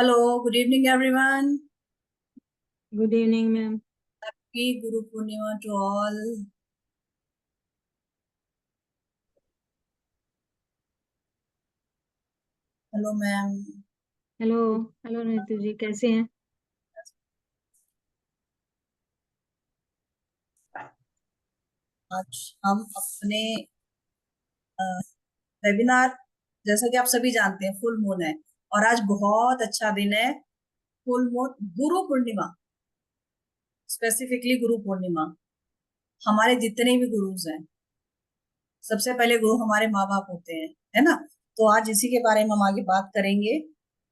Hello, good evening everyone. Good evening ma'am. Happy Guru Purnima to all. Hello ma'am. Hello. Hello Neetu ji, कैसे हैं? आज हम अपने वेबिनार, जैसा कि आप सभी जानते हैं, फुल मून है और आज बहुत अच्छा दिन है। Full moon Guru Purnima, specifically Guru Purnima. हमारे जितने भी गुरुज हैं, सबसे पहले गुरु हमारे माँ बाप होते हैं, है ना। तो आज इसी के बारे में हम आगे बात करेंगे।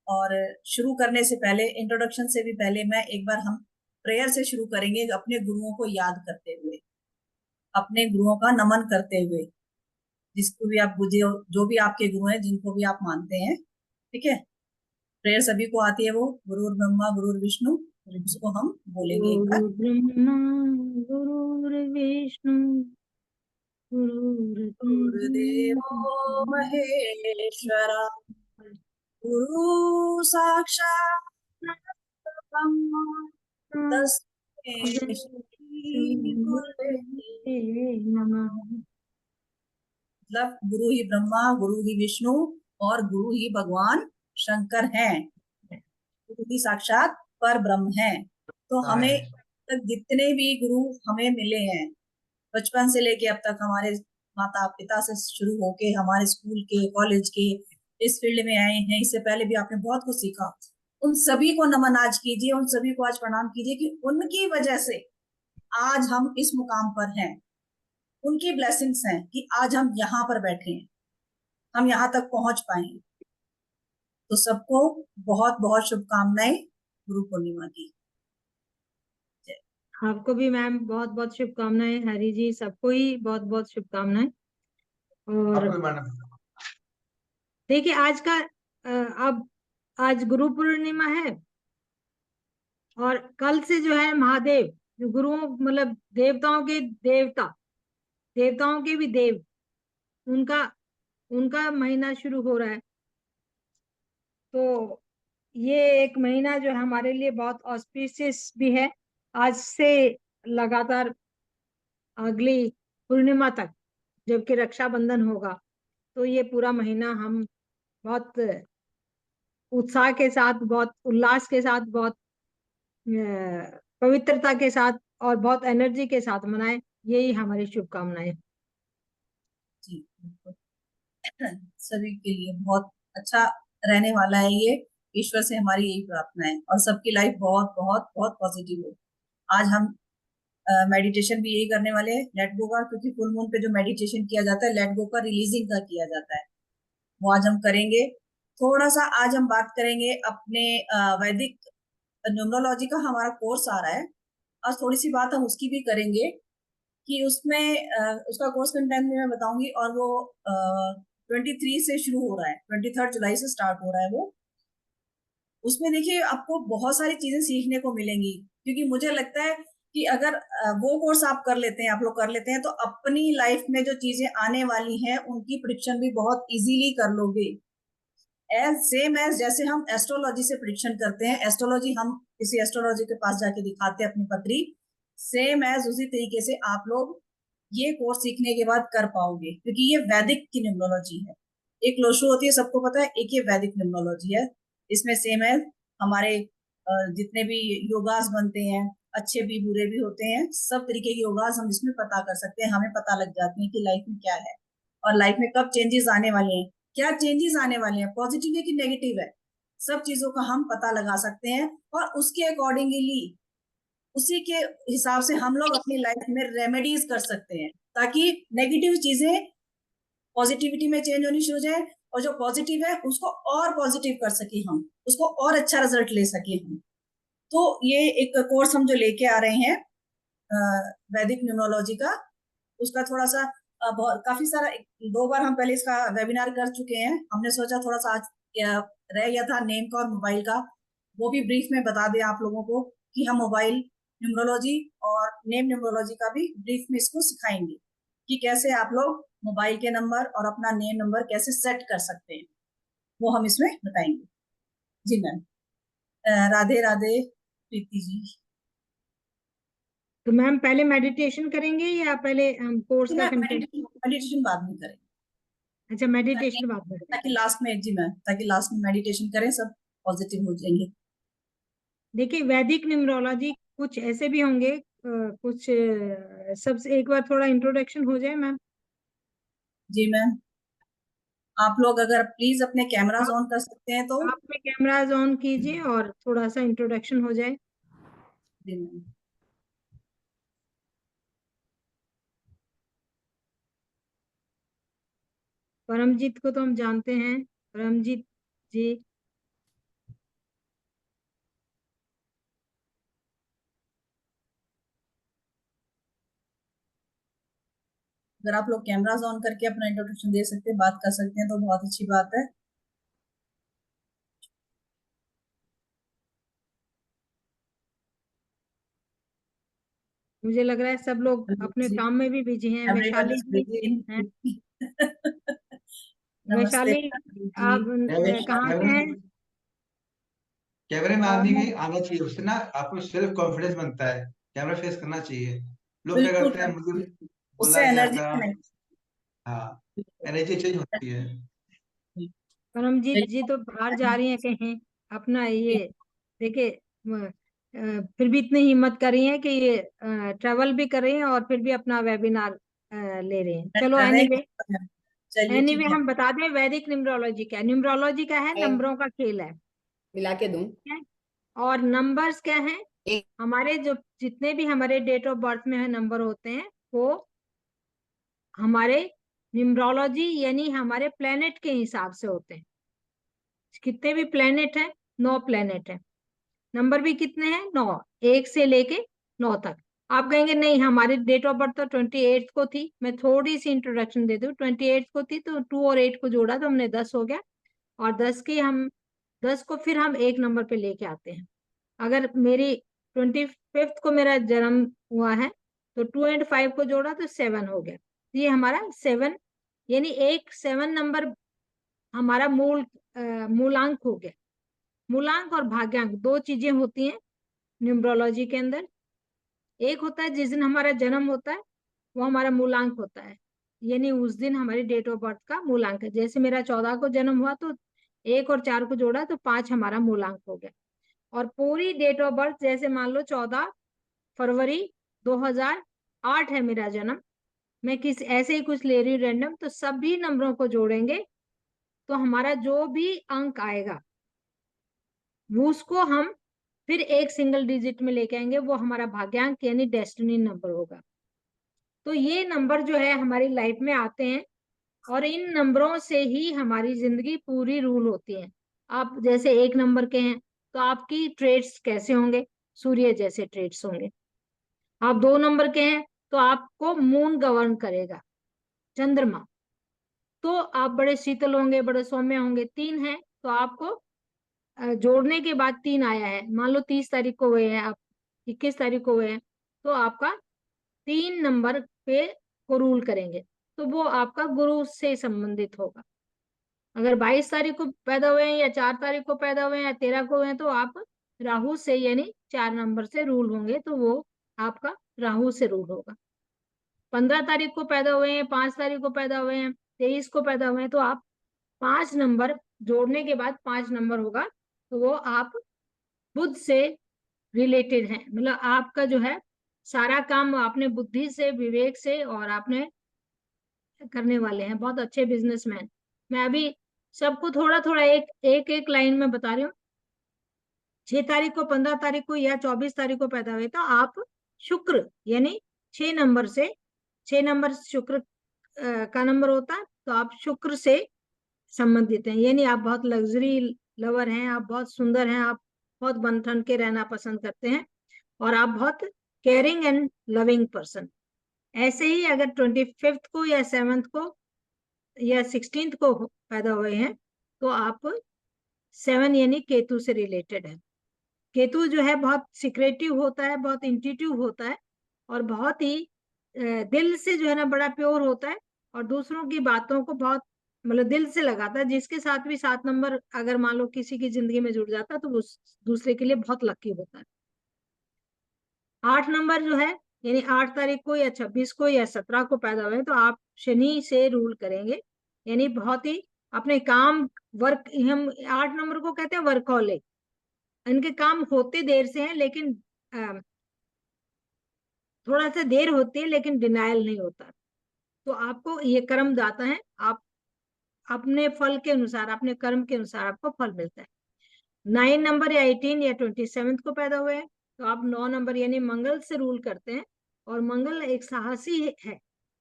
और शुरू करने से पहले, इंट्रोडक्शन से भी पहले, मैं एक बार हम प्रेयर से शुरू करेंगे, अपने गुरुओं को याद करते हुए, अपने गुरुओं का नमन करते हुए। जिसको भी आप बुझे, जो भी आपके गुरु हैं, जिनको भी आप मानते हैं, ठीक है। प्रेयर सभी को आती है, वो गुरुर् ब्रह्मा गुरुर् विष्णु, उसको हम बोलेंगे एक गुरु बार। ब्रह्मा गुरुर्विष्णु गुरुदेवो महेश्वरा, गुरु साक्षात् ब्रह्मा, तस्मै श्री गुरवे नमः। मतलब गुरु ही ब्रह्मा, गुरु ही विष्णु और गुरु ही भगवान शंकर हैं। गुरु ही साक्षात पर ब्रह्म है। तो हमें तक जितने भी गुरु हमें मिले हैं, बचपन से लेके अब तक, हमारे माता पिता से शुरू होके, हमारे स्कूल के, कॉलेज के, इस फील्ड में आए हैं, इससे पहले भी आपने बहुत कुछ सीखा। उन सभी को नमन आज कीजिए, उन सभी को आज प्रणाम कीजिए कि उनकी वजह से आज हम इस मुकाम पर हैं। उनकी ब्लेसिंग्स हैं कि आज हम यहाँ पर बैठे हैं, हम यहाँ तक पहुंच पाए हैं। तो सबको बहुत बहुत शुभकामनाएं गुरु पूर्णिमा की। आपको भी मैम बहुत बहुत शुभकामनाएं। हरी जी, सबको ही बहुत बहुत शुभकामनाएं। और देखिए आज का अब आज गुरु पूर्णिमा है और कल से जो है महादेव, जो गुरुओं मतलब देवताओं के देवता, देवताओं के भी देव, उनका उनका महीना शुरू हो रहा है। तो ये एक महीना जो है हमारे लिए बहुत ऑस्पिशियस भी है। आज से लगातार अगली पूर्णिमा तक, जबकि रक्षाबंधन होगा, तो ये पूरा महीना हम बहुत उत्साह के साथ, बहुत उल्लास के साथ, बहुत पवित्रता के साथ और बहुत एनर्जी के साथ मनाएं। यही हमारी शुभकामनाएं। जी बिल्कुल। सभी के लिए बहुत अच्छा रहने वाला है ये। ईश्वर से हमारी यही प्रार्थना है और सबकी लाइफ बहुत बहुत बहुत पॉजिटिव हो। आज हम मेडिटेशन भी यही करने वाले हैं, लेट गो का, क्योंकि फुल मून पे जो मेडिटेशन किया जाता है, लेट गो का, रिलीजिंग का किया जाता है, वो आज हम करेंगे। थोड़ा सा आज हम बात करेंगे अपने वैदिक न्यूमरोलॉजी का हमारा कोर्स आ रहा है। आज थोड़ी सी बात हम उसकी भी करेंगे कि उसमें उसका कोर्स कंटेंट भी मैं बताऊंगी। और वो 23 से शुरू हो रहा है, 23 जुलाई से स्टार्ट हो रहा है वो। उसमें देखिए आपको बहुत सारी चीजें सीखने को मिलेंगी, क्योंकि मुझे लगता है कि अगर वो कोर्स आप कर लेते हैं, आप लोग कर लेते हैं, तो अपनी लाइफ में जो चीजें आने वाली हैं उनकी प्रिडिक्शन भी बहुत इजीली कर लोगे। एज सेम एज जैसे हम एस्ट्रोलॉजी से प्रिडिक्शन करते हैं, एस्ट्रोलॉजी हम किसी एस्ट्रोलॉजी के पास जाके दिखाते हैं अपनी पत्री, सेम एज उसी तरीके से आप लोग ये कोर्स सीखने के बाद कर पाओगे, क्योंकि ये वैदिक की न्यूमरोलॉजी है। एक लोशो होती है, सबको पता है, एक ये वैदिक न्यूमरोलॉजी है। इसमें सेम है हमारे जितने भी योगास बनते हैं, अच्छे भी बुरे भी होते हैं, सब तरीके के योगास हम इसमें पता कर सकते हैं। हमें पता लग जाती है कि लाइफ में क्या है और लाइफ में कब चेंजेस आने वाले हैं, क्या चेंजेस आने वाले हैं, पॉजिटिव है कि नेगेटिव है, सब चीजों का हम पता लगा सकते हैं। और उसके अकॉर्डिंगली, उसी के हिसाब से हम लोग अपनी लाइफ में रेमेडीज कर सकते हैं, ताकि नेगेटिव चीजें पॉजिटिविटी में चेंज होनी शुरू हो जाए, और जो पॉजिटिव है उसको और पॉजिटिव कर सके, हम उसको और अच्छा रिजल्ट ले सके हम। तो ये एक कोर्स हम जो लेके आ रहे हैं वैदिक न्यूमरोलॉजी का, उसका थोड़ा सा बहुत काफी सारा 2 बार हम पहले इसका वेबिनार कर चुके हैं। हमने सोचा थोड़ा सा आज रह गया था नेम का और मोबाइल का, वो भी ब्रीफ में बता दें आप लोगों को कि हम मोबाइल न्यूमरोलॉजी और नेम न्यूमरोलॉजी का भी ब्रीफ में इसको सिखाएंगे कि कैसे आप लोग मोबाइल के नंबर और अपना नेम नंबर कैसे सेट कर सकते हैं, वो हम इसमें बताएंगे। जी मैम। राधे राधे प्रीति जी। तो मैम पहले मेडिटेशन करेंगे या पहले हम कोर्स जी का मैम, कंटेंट? मेडिटेशन मेडिटेशन बाद में करें, अच्छा, ताकि मेडिटेशन बात करेंगे। ताकि लास्ट में, जी मैम, ताकि लास्ट में मेडिटेशन करें, सब पॉजिटिव हो जाएंगे। देखिए, वैदिक न्यूमरोलॉजी कुछ ऐसे भी होंगे, कुछ सबसे एक बार थोड़ा इंट्रोडक्शन हो जाए मैम। जी मैम, आप लोग अगर प्लीज अपने कैमराज आप ऑन कर सकते हैं तो। आप में कैमराज ऑन कीजिए और थोड़ा सा इंट्रोडक्शन हो जाए। जी मैम। परमजीत को तो हम जानते हैं, परमजीत जी। अगर आप लोग कैमराज ऑन करके अपना इंट्रोडक्शन दे सकते हैं, बात कर सकते हैं तो बहुत अच्छी बात है। मुझे लग रहा है सब लोग अपने काम में भी बिजी हैं। Everyone Vaishali is ji busy in. हैं। नमस्ते वैशाली, जी। आप कहाँ से हैं? कैमरे में आदमी मैं भी आना चाहिए, उससे ना आपको सेल्फ कॉन्फिडेंस बनता है। कैमरा फेस करना चाहिए। लोग क्या बिल्कुल करते हैं, मुझे करती हूँ। बोला उससे नहीं एनर्जी आता। कनेक्ट। हाँ, एनर्जी चेंज होती है। परमजीत जी तो बाहर जा रही हैं कहीं अपना ये, देखिए फिर भी इतनी हिम्मत कर रही हैं कि ये ट्रेवल भी कर रही हैं और फिर भी अपना वेबिनार ले रही हैं। चलो, कर रहे एनीवे, हैं। चलिए ठीक है। हम बता दें वैदिक न्यूमरोलॉजी क्या है। न्यूमरोलॉजी का है, है, नंबरों का खेल है। मिला के दूं? ठीक है? और नंबर्स क्या है? एक हमारे जो जितने भी हमारे डेट ऑफ बर्थ में है नंबर होते हैं, वो हमारे न्यूमरोलॉजी यानी हमारे प्लेनेट के हिसाब से होते हैं। कितने भी प्लेनेट हैं, 9 प्लेनेट हैं। नंबर भी कितने हैं? 9, 1 से लेके 9 तक। आप कहेंगे नहीं, हमारी डेट ऑफ बर्थ तो 28 को थी। मैं थोड़ी सी इंट्रोडक्शन दे दूं। 28 को थी तो 2 और 8 को जोड़ा तो हमने 10 हो गया। और 10 को फिर हम एक नंबर पे लेके आते हैं। अगर मेरी 25th को मेरा जन्म हुआ है तो 2 और 5 को जोड़ा तो 7 हो गया। ये हमारा 7, यानी एक 7 नंबर हमारा मूलांक हो गया। मूलांक और भाग्यांक दो चीजें होती हैं न्यूमरोलॉजी के अंदर। एक होता है जिस दिन हमारा जन्म होता है, वो हमारा मूलांक होता है, यानी उस दिन हमारी डेट ऑफ बर्थ का मूलांक है। जैसे मेरा 14 को जन्म हुआ तो 1 और 4 को जोड़ा तो 5 हमारा मूलांक हो गया। और पूरी डेट ऑफ बर्थ, जैसे मान लो 14 फरवरी 2008 है मेरा जन्म, मैं किस ऐसे ही कुछ ले रही हूँ रैंडम, तो सभी नंबरों को जोड़ेंगे तो हमारा जो भी अंक आएगा वो उसको हम फिर एक सिंगल डिजिट में लेके आएंगे, वो हमारा भाग्यांक यानी डेस्टिनी नंबर होगा। तो ये नंबर जो है हमारी लाइफ में आते हैं और इन नंबरों से ही हमारी जिंदगी पूरी रूल होती है। आप जैसे 1 नंबर के हैं तो आपकी ट्रेड्स कैसे होंगे? सूर्य जैसे ट्रेड्स होंगे। आप 2 नंबर के हैं तो आपको मून गवर्न करेगा, चंद्रमा। तो आप बड़े शीतल होंगे, बड़े सौम्य होंगे। 3 है तो आपको जोड़ने के बाद 3 आया है, मान लो 30 तारीख को हुए हैं आप, 21 तारीख को हुए हैं, तो आपका 3 नंबर पे को रूल करेंगे, तो वो आपका गुरु से संबंधित होगा। अगर 22 तारीख को पैदा हुए हैं या 4 तारीख को पैदा हुए हैं या 13 को हुए हैं तो आप राहु से यानी 4 नंबर से रूल होंगे, तो वो आपका राहु से रूल होगा। 15 तारीख को पैदा हुए हैं, 5 तारीख को पैदा हुए हैं, 23 को पैदा हुए हैं, तो आप 5 नंबर जोड़ने के बाद 5 नंबर होगा, तो वो आप बुध से रिलेटेड हैं। मतलब आपका जो है सारा काम आपने बुद्धि से, विवेक से और आपने करने वाले हैं। बहुत अच्छे बिजनेसमैन। मैं अभी सबको थोड़ा थोड़ा एक लाइन में बता रही हूँ। 6 तारीख को, 15 तारीख को या 24 तारीख को पैदा हुए तो आप शुक्र यानी 6 नंबर से, 6 नंबर शुक्र का नंबर होता है, तो आप शुक्र से संबंधित हैं। यानी आप बहुत लग्जरी लवर हैं, आप बहुत सुंदर हैं, आप बहुत बन ठन के रहना पसंद करते हैं और आप बहुत केयरिंग एंड लविंग पर्सन। ऐसे ही अगर 25th को या 7th को या 16th को पैदा हुए हैं तो आप 7 यानी केतु से रिलेटेड है। केतु जो है बहुत सिक्रेटिव होता है, बहुत इंट्यूटिव होता है और बहुत ही दिल से जो है ना बड़ा प्योर होता है और दूसरों की बातों को बहुत मतलब दिल से लगाता है। जिसके साथ भी 7 नंबर अगर मान लो किसी की जिंदगी में जुड़ जाता है तो वो दूसरे के लिए बहुत लकी होता है। 8 नंबर जो है, यानी 8 तारीख को या 26 को या 17 को पैदा हुए तो आप शनि से रूल करेंगे, यानी बहुत ही अपने काम वर्क, हम 8 नंबर को कहते हैं वर्कहोलिक। इनके काम होते देर से हैं, लेकिन थोड़ा सा देर होती है लेकिन डिनायल नहीं होता। तो आपको ये कर्म दाता है, आप अपने फल के अनुसार, अपने कर्म के अनुसार आपको फल मिलता है। 9 नंबर या 18 या 27 को पैदा हुए हैं तो आप 9 नंबर यानी मंगल से रूल करते हैं। और मंगल एक साहसी है,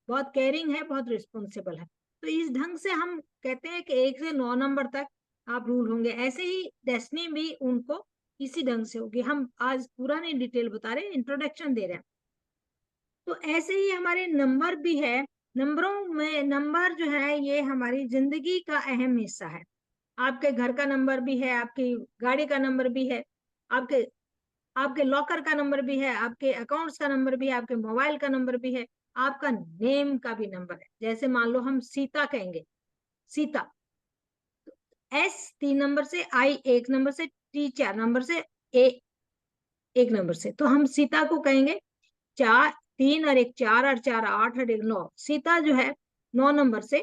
बहुत केयरिंग है, बहुत रिस्पॉन्सिबल है। तो इस ढंग से हम कहते हैं कि 1 से 9 नंबर तक आप रूल होंगे। ऐसे ही डेस्टिनी भी उनको इसी ढंग से होगी। हम आज पूरा नहीं डिटेल बता रहे, इंट्रोडक्शन दे रहे हैं। तो ऐसे ही हमारे नंबर भी है। नंबरों में, नंबर जो है ये हमारी जिंदगी का अहम हिस्सा है। आपके घर का नंबर भी है, आपकी गाड़ी का नंबर भी है, आपके आपके लॉकर का नंबर भी है, आपके अकाउंट्स का नंबर भी है, आपके मोबाइल का नंबर भी है, आपका नेम का भी नंबर है। जैसे मान लो हम सीता कहेंगे, सीता, S 3 नंबर से, I 1 नंबर से, T 4 नंबर से, A 1 नंबर से, तो हम सीता को कहेंगे 4 3 और 1 4 और 4 8 और 1 9। सीता जो है 9 नंबर से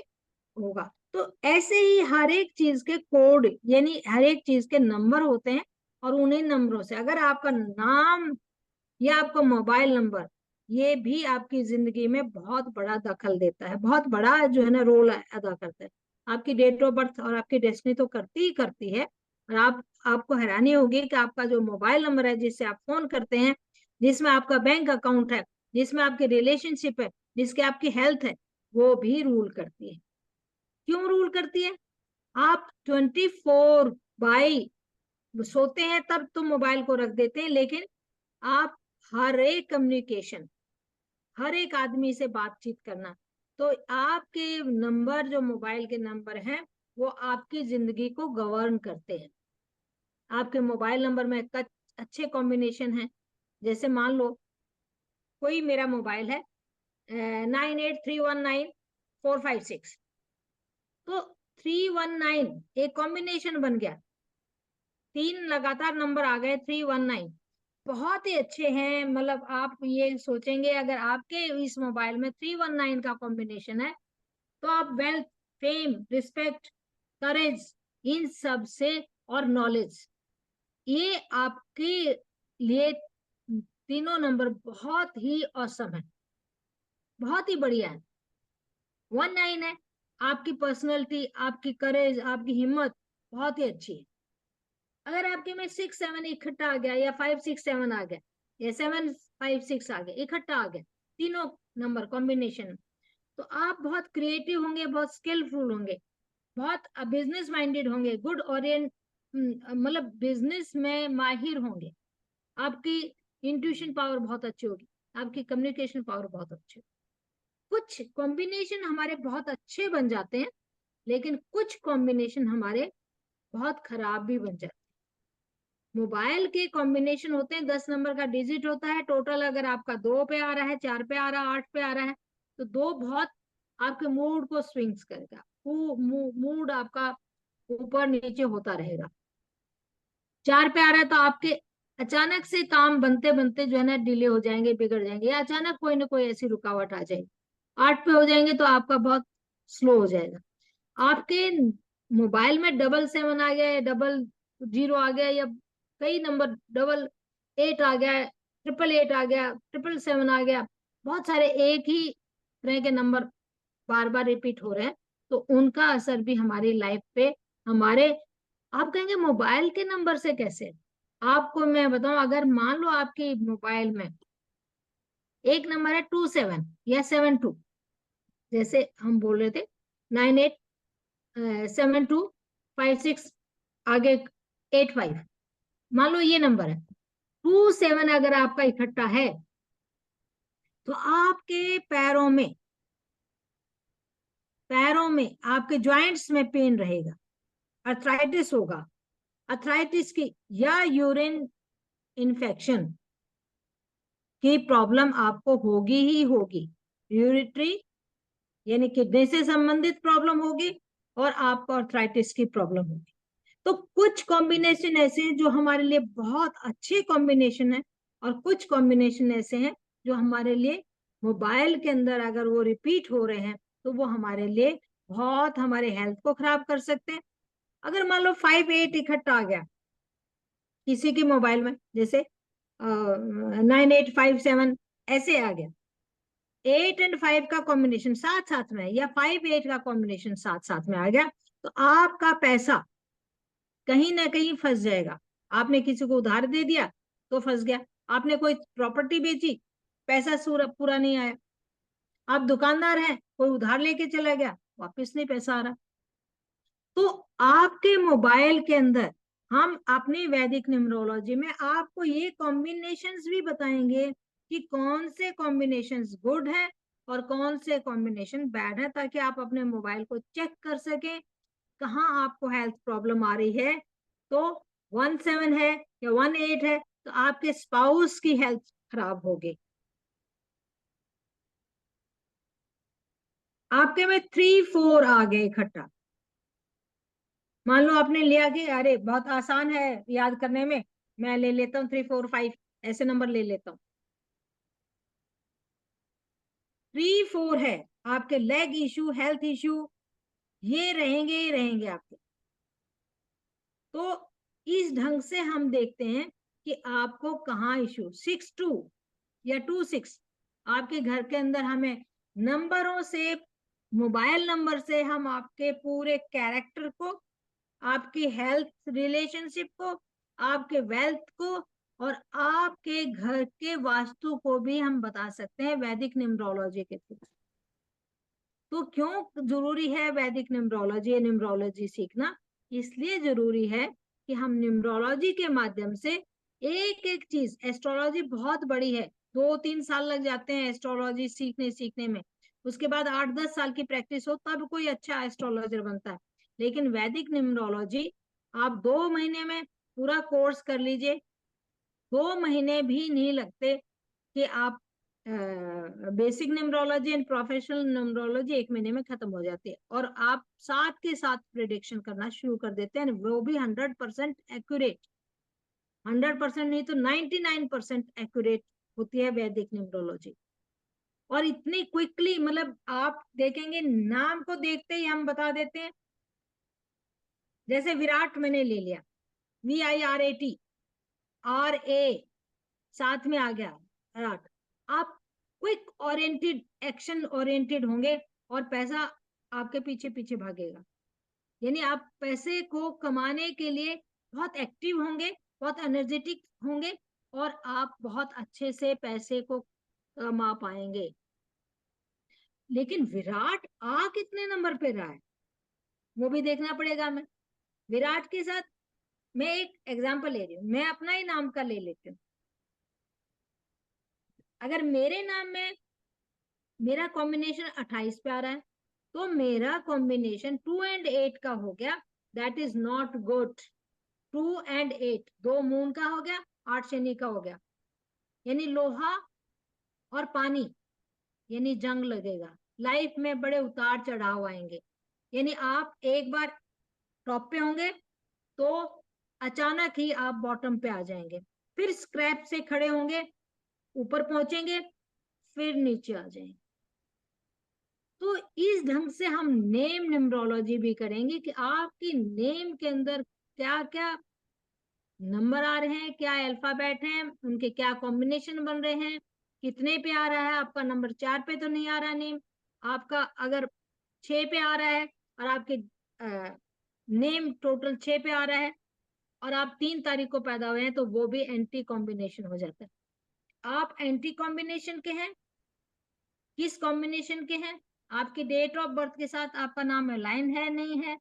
होगा। तो ऐसे ही हर एक चीज के कोड, यानी हर एक चीज के नंबर होते हैं। और उन्हीं नंबरों से अगर आपका नाम या आपका मोबाइल नंबर, ये भी आपकी जिंदगी में बहुत बड़ा दखल देता है, बहुत बड़ा जो है ना रोल अदा करता है। आपकी डेट ऑफ बर्थ और आपकी डेस्टिनी तो करती ही करती है। और आपको हैरानी होगी कि आपका जो मोबाइल नंबर है जिससे आप फोन करते हैं, जिसमें आपका बैंक अकाउंट है, जिसमें आपकी रिलेशनशिप है, जिसके आपकी हेल्थ है, वो भी रूल करती है। क्यों रूल करती है? आप 24/, सोते हैं तब तो मोबाइल को रख देते हैं, लेकिन आप हर एक कम्युनिकेशन, हर एक आदमी से बातचीत करना, तो आपके नंबर जो मोबाइल के नंबर हैं वो आपकी जिंदगी को गवर्न करते हैं। आपके मोबाइल नंबर में अच्छे कॉम्बिनेशन है। जैसे मान लो कोई मेरा मोबाइल है 98319456, तो 319 एक कॉम्बिनेशन बन गया, 3 लगातार नंबर आ गए 319, बहुत ही अच्छे हैं। मतलब आप ये सोचेंगे अगर आपके इस मोबाइल में 319 का कॉम्बिनेशन है तो आप वेल्थ, फेम, रिस्पेक्ट, करेज, इन सब से, और नॉलेज, ये आपके लिए तीनों नंबर बहुत ही औसम है, बहुत ही बढ़िया है। 19 है, आपकी पर्सनैलिटी, आपकी करेज, आपकी हिम्मत बहुत ही अच्छी है। अगर आपके में 6 7 इकट्ठा आ गया, या 5 6 7 आ गया, या 7 5 6 आ गया, इकट्ठा आ गया, तीनों नंबर कॉम्बिनेशन, तो आप बहुत क्रिएटिव होंगे, बहुत स्किलफुल होंगे, बहुत बिजनेस माइंडेड होंगे, गुड ओरिएंट, मतलब बिजनेस में माहिर होंगे। आपकी इंट्यूशन पावर बहुत अच्छी होगी, आपकी कम्युनिकेशन पावर बहुत अच्छी। कुछ कॉम्बिनेशन हमारे बहुत अच्छे बन जाते हैं, लेकिन कुछ कॉम्बिनेशन हमारे बहुत खराब भी बन जाते हैं। मोबाइल के कॉम्बिनेशन होते हैं, 10 नंबर का डिजिट होता है टोटल। अगर आपका 2 पे आ रहा है, 4 पे आ रहा है, 8 पे आ रहा है, तो 2 बहुत आपके मूड को स्विंग्स करेगा, मूड आपका ऊपर नीचे होता रहेगा। 4 पे आ रहा है तो आपके अचानक से काम बनते बनते जो है ना डिले हो जाएंगे, बिगड़ जाएंगे, या अचानक कोई ना कोई ऐसी रुकावट आ जाएगी। 8 पे हो जाएंगे तो आपका बहुत स्लो हो जाएगा। आपके मोबाइल में 777 आ गया, या 00 आ गया, या कई नंबर 88 आ गया, 888 आ गया, 777 आ गया, बहुत सारे एक ही तरह के नंबर बार बार रिपीट हो रहे हैं, तो उनका असर भी हमारी लाइफ पे, हमारे, आप कहेंगे मोबाइल के नंबर से कैसे? आपको मैं बताऊं, अगर मान लो आपके मोबाइल में एक नंबर है 27 या 72, जैसे हम बोल रहे थे 987256 आगे 85, मान लो ये नंबर है 27, अगर आपका इकट्ठा है तो आपके पैरों में आपके जॉइंट्स में पेन रहेगा, अर्थराइटिस होगा, अर्थराइटिस की या यूरिन इन्फेक्शन की प्रॉब्लम आपको होगी ही होगी। यूरिटरी यानी किडनी से संबंधित प्रॉब्लम होगी, और आपको आर्थराइटिस की प्रॉब्लम होगी। तो कुछ कॉम्बिनेशन ऐसे हैं जो हमारे लिए बहुत अच्छे कॉम्बिनेशन है, और कुछ कॉम्बिनेशन ऐसे हैं जो हमारे लिए मोबाइल के अंदर अगर वो रिपीट हो रहे हैं तो वो हमारे लिए बहुत हमारे हेल्थ को खराब कर सकते हैं। अगर मान लो 5-8 इकट्ठा आ गया किसी के मोबाइल में, जैसे 9857 ऐसे आ गया, 8 और 5 का कॉम्बिनेशन साथ साथ में, या 5-8 का कॉम्बिनेशन साथ साथ में आ गया, तो आपका पैसा कहीं ना कहीं फंस जाएगा। आपने किसी को उधार दे दिया तो फंस गया, आपने कोई प्रॉपर्टी बेची, पैसा पूरा नहीं आया, आप दुकानदार हैं, कोई उधार लेके चला गया, वापस नहीं पैसा आ रहा। तो आपके मोबाइल के अंदर हम अपनी वैदिक न्यूमरोलॉजी में आपको ये कॉम्बिनेशंस भी बताएंगे कि कौन से कॉम्बिनेशंस गुड है और कौन से कॉम्बिनेशन बैड है, ताकि आप अपने मोबाइल को चेक कर सकें कहाँ आपको हेल्थ प्रॉब्लम आ रही है। तो 17 है या 18 है तो आपके स्पाउस की हेल्थ खराब होगी। आपके में 3-4 आ गए इकट्ठा, मान लो आपने लिया कि अरे बहुत आसान है याद करने में, मैं ले लेता हूँ 3-4-5 ऐसे नंबर ले लेता हूँ। 3-4 है, आपके लेग इशू, हेल्थ इशू ये रहेंगे ही रहेंगे आपके। तो इस ढंग से हम देखते हैं कि आपको कहाँ इशू। 6-2 या 2-6 आपके घर के अंदर हमें नंबरों से, मोबाइल नंबर से हम आपके पूरे कैरेक्टर को, आपकी हेल्थ रिलेशनशिप को, आपके वेल्थ को और आपके घर के वास्तु को भी हम बता सकते हैं वैदिक न्यूमरोलॉजी के थ्रू। तो क्यों जरूरी है वैदिक न्यूमरोलॉजी सीखना? इसलिए जरूरी है कि हम न्यूमरोलॉजी के माध्यम से एक एक चीज, एस्ट्रोलॉजी बहुत बड़ी है, 2-3 साल लग जाते हैं एस्ट्रोलॉजी सीखने में, उसके बाद 8-10 साल की प्रैक्टिस हो तब कोई अच्छा एस्ट्रोलॉजर बनता है। लेकिन वैदिक न्यूमरोलॉजी आप 2 महीने में पूरा कोर्स कर लीजिए, 2 महीने भी नहीं लगते कि आप basic numerology and professional numerology 1 महीने में खत्म हो जाती है, और आप साथ के साथ प्रिडिक्शन करना शुरू कर देते हैं, वो भी 100% एक्यूरेट। 100% नहीं तो 99% एक्यूरेट होती है वैदिक न्यूमरोलॉजी। और इतनी क्विकली, मतलब आप देखेंगे नाम को देखते ही हम बता देते हैं। जैसे विराट मैंने ले लिया, VIRAT, RA साथ में आ गया विराट, आप क्विक ओरिएंटेड, एक्शन ओरिएंटेड होंगे और पैसा आपके पीछे पीछे भागेगा। यानी आप पैसे को कमाने के लिए बहुत एक्टिव होंगे, बहुत एनर्जेटिक होंगे, और आप बहुत अच्छे से पैसे को कमा पाएंगे। लेकिन विराट आ कितने नंबर पे रहा है वो भी देखना पड़ेगा हमें। विराट के साथ मैं एक एग्जांपल ले रही हूँ, मैं अपना ही नाम का ले लेती हूँ। अगर मेरे नाम में मेरा कॉम्बिनेशन 28 पे आ रहा है तो मेरा कॉम्बिनेशन 2 और 8 का हो गया, दैट इज नॉट गुड। 2 और 8 2 मून का हो गया, 8 शनि का हो गया, यानी लोहा और पानी, यानी जंग लगेगा, लाइफ में बड़े उतार चढ़ाव आएंगे। यानी आप एक बार टॉप पे होंगे तो अचानक ही आप बॉटम पे आ जाएंगे, फिर स्क्रैप से खड़े होंगे, ऊपर पहुंचेंगे, फिर नीचे आ जाएंगे। तो इस ढंग से हम नेम न्यूमरोलॉजी भी करेंगे कि आपकी नेम के अंदर क्या क्या नंबर आ रहे हैं, क्या अल्फाबेट हैं, उनके क्या कॉम्बिनेशन बन रहे हैं, कितने पे आ रहा है। आपका नंबर 4 पे तो नहीं आ रहा नेम, आपका अगर 6 पे आ रहा है और आपके नेम टोटल 6 पे आ रहा है और आप 3 तारीख को पैदा हुए हैं तो वो भी एंटी कॉम्बिनेशन हो जाता है। आप एंटी कॉम्बिनेशन के हैं, किस कॉम्बिनेशन के हैं, आपकी डेट ऑफ बर्थ के साथ आपका नाम अलाइन है नहीं है,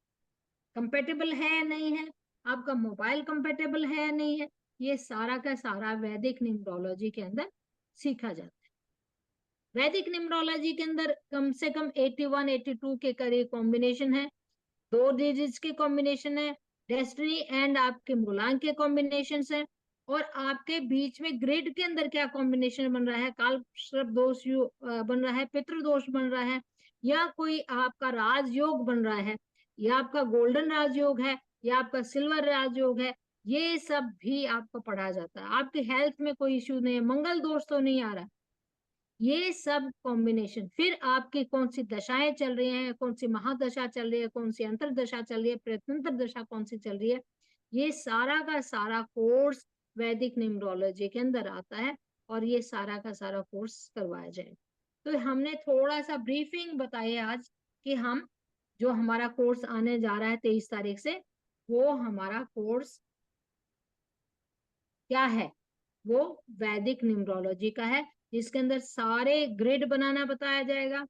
कंपेटेबल है नहीं है, आपका मोबाइल कंपेटेबल है नहीं है, ये सारा का सारा वैदिक न्यूमरोलॉजी के अंदर सीखा जाता है। वैदिक न्यूमरोलॉजी के अंदर कम से कम 81-82 के करीब कॉम्बिनेशन है, 2 डिजिट्स के कॉम्बिनेशन है, डेस्टिनी एंड आपके मूलांक के कॉम्बिनेशन है, और आपके बीच में ग्रिड के अंदर क्या कॉम्बिनेशन बन रहा है, काल सर्प दोष बन रहा है, पितृ दोष बन रहा है, या कोई आपका राजयोग बन रहा है, या आपका गोल्डन राजयोग है, या आपका सिल्वर राजयोग है, ये सब भी आपको पढ़ा जाता है। आपके हेल्थ में कोई इश्यू नहीं है, मंगल दोष तो नहीं आ रहा, ये सब कॉम्बिनेशन। फिर आपकी कौन सी दशाएं चल रही हैं, कौन सी महादशा चल रही है, कौन सी अंतरदशा चल रही है, प्रत्यंतर दशा कौन सी चल रही है, ये सारा का सारा कोर्स वैदिक न्यूमरोलॉजी के अंदर आता है, और ये सारा का सारा कोर्स करवाया जाए। तो हमने थोड़ा सा ब्रीफिंग बताई आज कि हम जो हमारा कोर्स आने जा रहा है 23 तारीख से, वो हमारा कोर्स क्या है, वो वैदिक न्यूमरोलॉजी का है, जिसके अंदर सारे ग्रिड बनाना बताया जाएगा,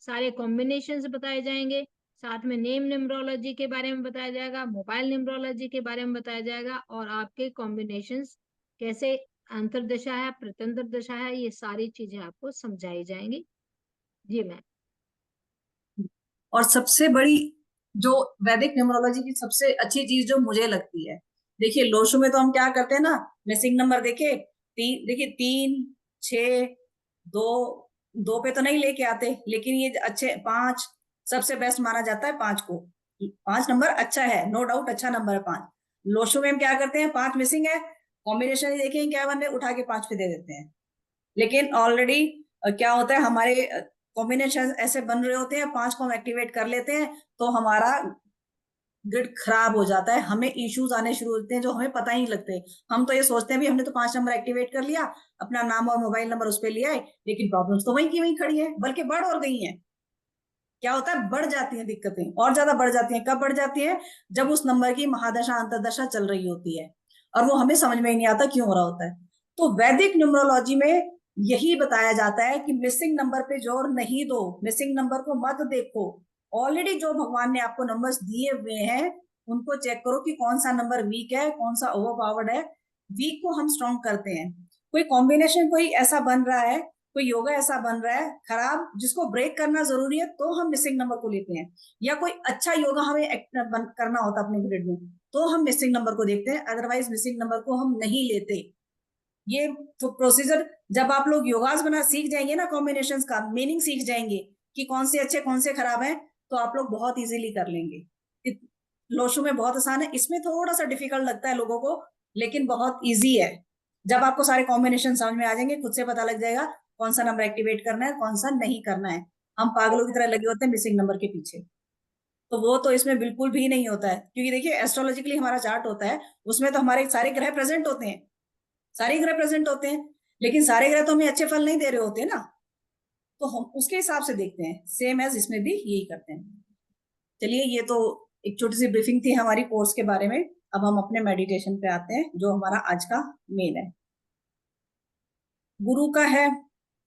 सारे कॉम्बिनेशंस बताए जाएंगे, साथ में नेम न्यूमरोलॉजी के बारे में बताया जाएगा, मोबाइल न्यूमरोलॉजी के बारे में बताया जाएगा, और आपके कॉम्बिनेशंस कैसे अंतरदशा है, प्रत्यंतर दशा है, ये सारी चीजें आपको समझाई जाएंगी। जी मैम। और सबसे बड़ी जो वैदिक न्यूमरोलॉजी की सबसे अच्छी चीज जो मुझे लगती है, देखिए लोशो में तो हम क्या करते हैं ना, मिसिंग नंबर देखिए 3, 6, 2, 2 पे तो नहीं लेके आते, लेकिन ये अच्छे 5 सबसे बेस्ट माना जाता है। 5 को 5 नंबर अच्छा है, नो डाउट अच्छा नंबर है 5। लोशो में हम क्या करते हैं, 5 मिसिंग है, कॉम्बिनेशन ही देखें क्या बन रहे, उठा के 5 पे दे देते हैं। लेकिन ऑलरेडी क्या होता है, हमारे कॉम्बिनेशन ऐसे बन रहे होते हैं, 5 को हम एक्टिवेट कर लेते हैं, तो हमारा ग्रिड खराब हो जाता है, हमें इश्यूज आने शुरू होते हैं जो हमें पता ही नहीं लगते। हम तो ये सोचते हैं भी हमने तो 5 नंबर एक्टिवेट कर लिया, अपना नाम और मोबाइल नंबर उस पर लिया है, लेकिन प्रॉब्लम्स तो वहीं की वहीं खड़ी है, बल्कि बढ़ और गई हैं। क्या होता है, बढ़ जाती हैं दिक्कतें, और ज्यादा बढ़ जाती हैं। कब बढ़ जाती है, जब उस नंबर की महादशा अंतरदशा चल रही होती है, और वो हमें समझ में ही नहीं आता क्यों हो रहा होता है। तो वैदिक न्यूमरोलॉजी में यही बताया जाता है कि मिसिंग नंबर पे जोर नहीं दो, मिसिंग नंबर को मत देखो। ऑलरेडी जो भगवान ने आपको नंबर्स दिए हुए हैं, उनको चेक करो कि कौन सा नंबर वीक है, कौन सा ओवर पावर्ड है। वीक को हम स्ट्रॉन्ग करते हैं। कोई कॉम्बिनेशन कोई ऐसा बन रहा है, कोई योगा ऐसा बन रहा है खराब, जिसको ब्रेक करना जरूरी है, तो हम मिसिंग नंबर को लेते हैं। या कोई अच्छा योगा हमें करना होता है अपने ग्रिड में, तो हम मिसिंग नंबर को देखते हैं, अदरवाइज मिसिंग नंबर को हम नहीं लेते। ये तो प्रोसीजर, जब आप लोग योगास बना सीख जाएंगे ना, कॉम्बिनेशंस का मीनिंग सीख जाएंगे कि कौन से अच्छे कौन से खराब हैं, तो आप लोग बहुत इजीली कर लेंगे। लोशो में बहुत आसान है, इसमें थोड़ा सा डिफिकल्ट लगता है लोगों को, लेकिन बहुत इजी है। जब आपको सारे कॉम्बिनेशन समझ में आ जाएंगे, खुद से पता लग जाएगा कौन सा नंबर एक्टिवेट करना है, कौन सा नहीं करना है। हम पागलों की तरह लगे होते हैं मिसिंग नंबर के पीछे, तो वो तो इसमें बिल्कुल भी नहीं होता है। क्योंकि देखिए एस्ट्रोलॉजिकली हमारा चार्ट होता है, उसमें तो हमारे सारे ग्रह प्रेजेंट होते हैं, सारे ग्रह प्रेजेंट होते हैं, लेकिन सारे ग्रह तो हमें अच्छे फल नहीं दे रहे होते ना, तो हम उसके हिसाब से देखते हैं। सेम एज इसमें भी यही करते हैं। चलिए, ये तो एक छोटी सी ब्रीफिंग थी हमारी कोर्स के बारे में। अब हम अपने मेडिटेशन पे आते हैं, जो हमारा आज का मेन है, गुरु का है।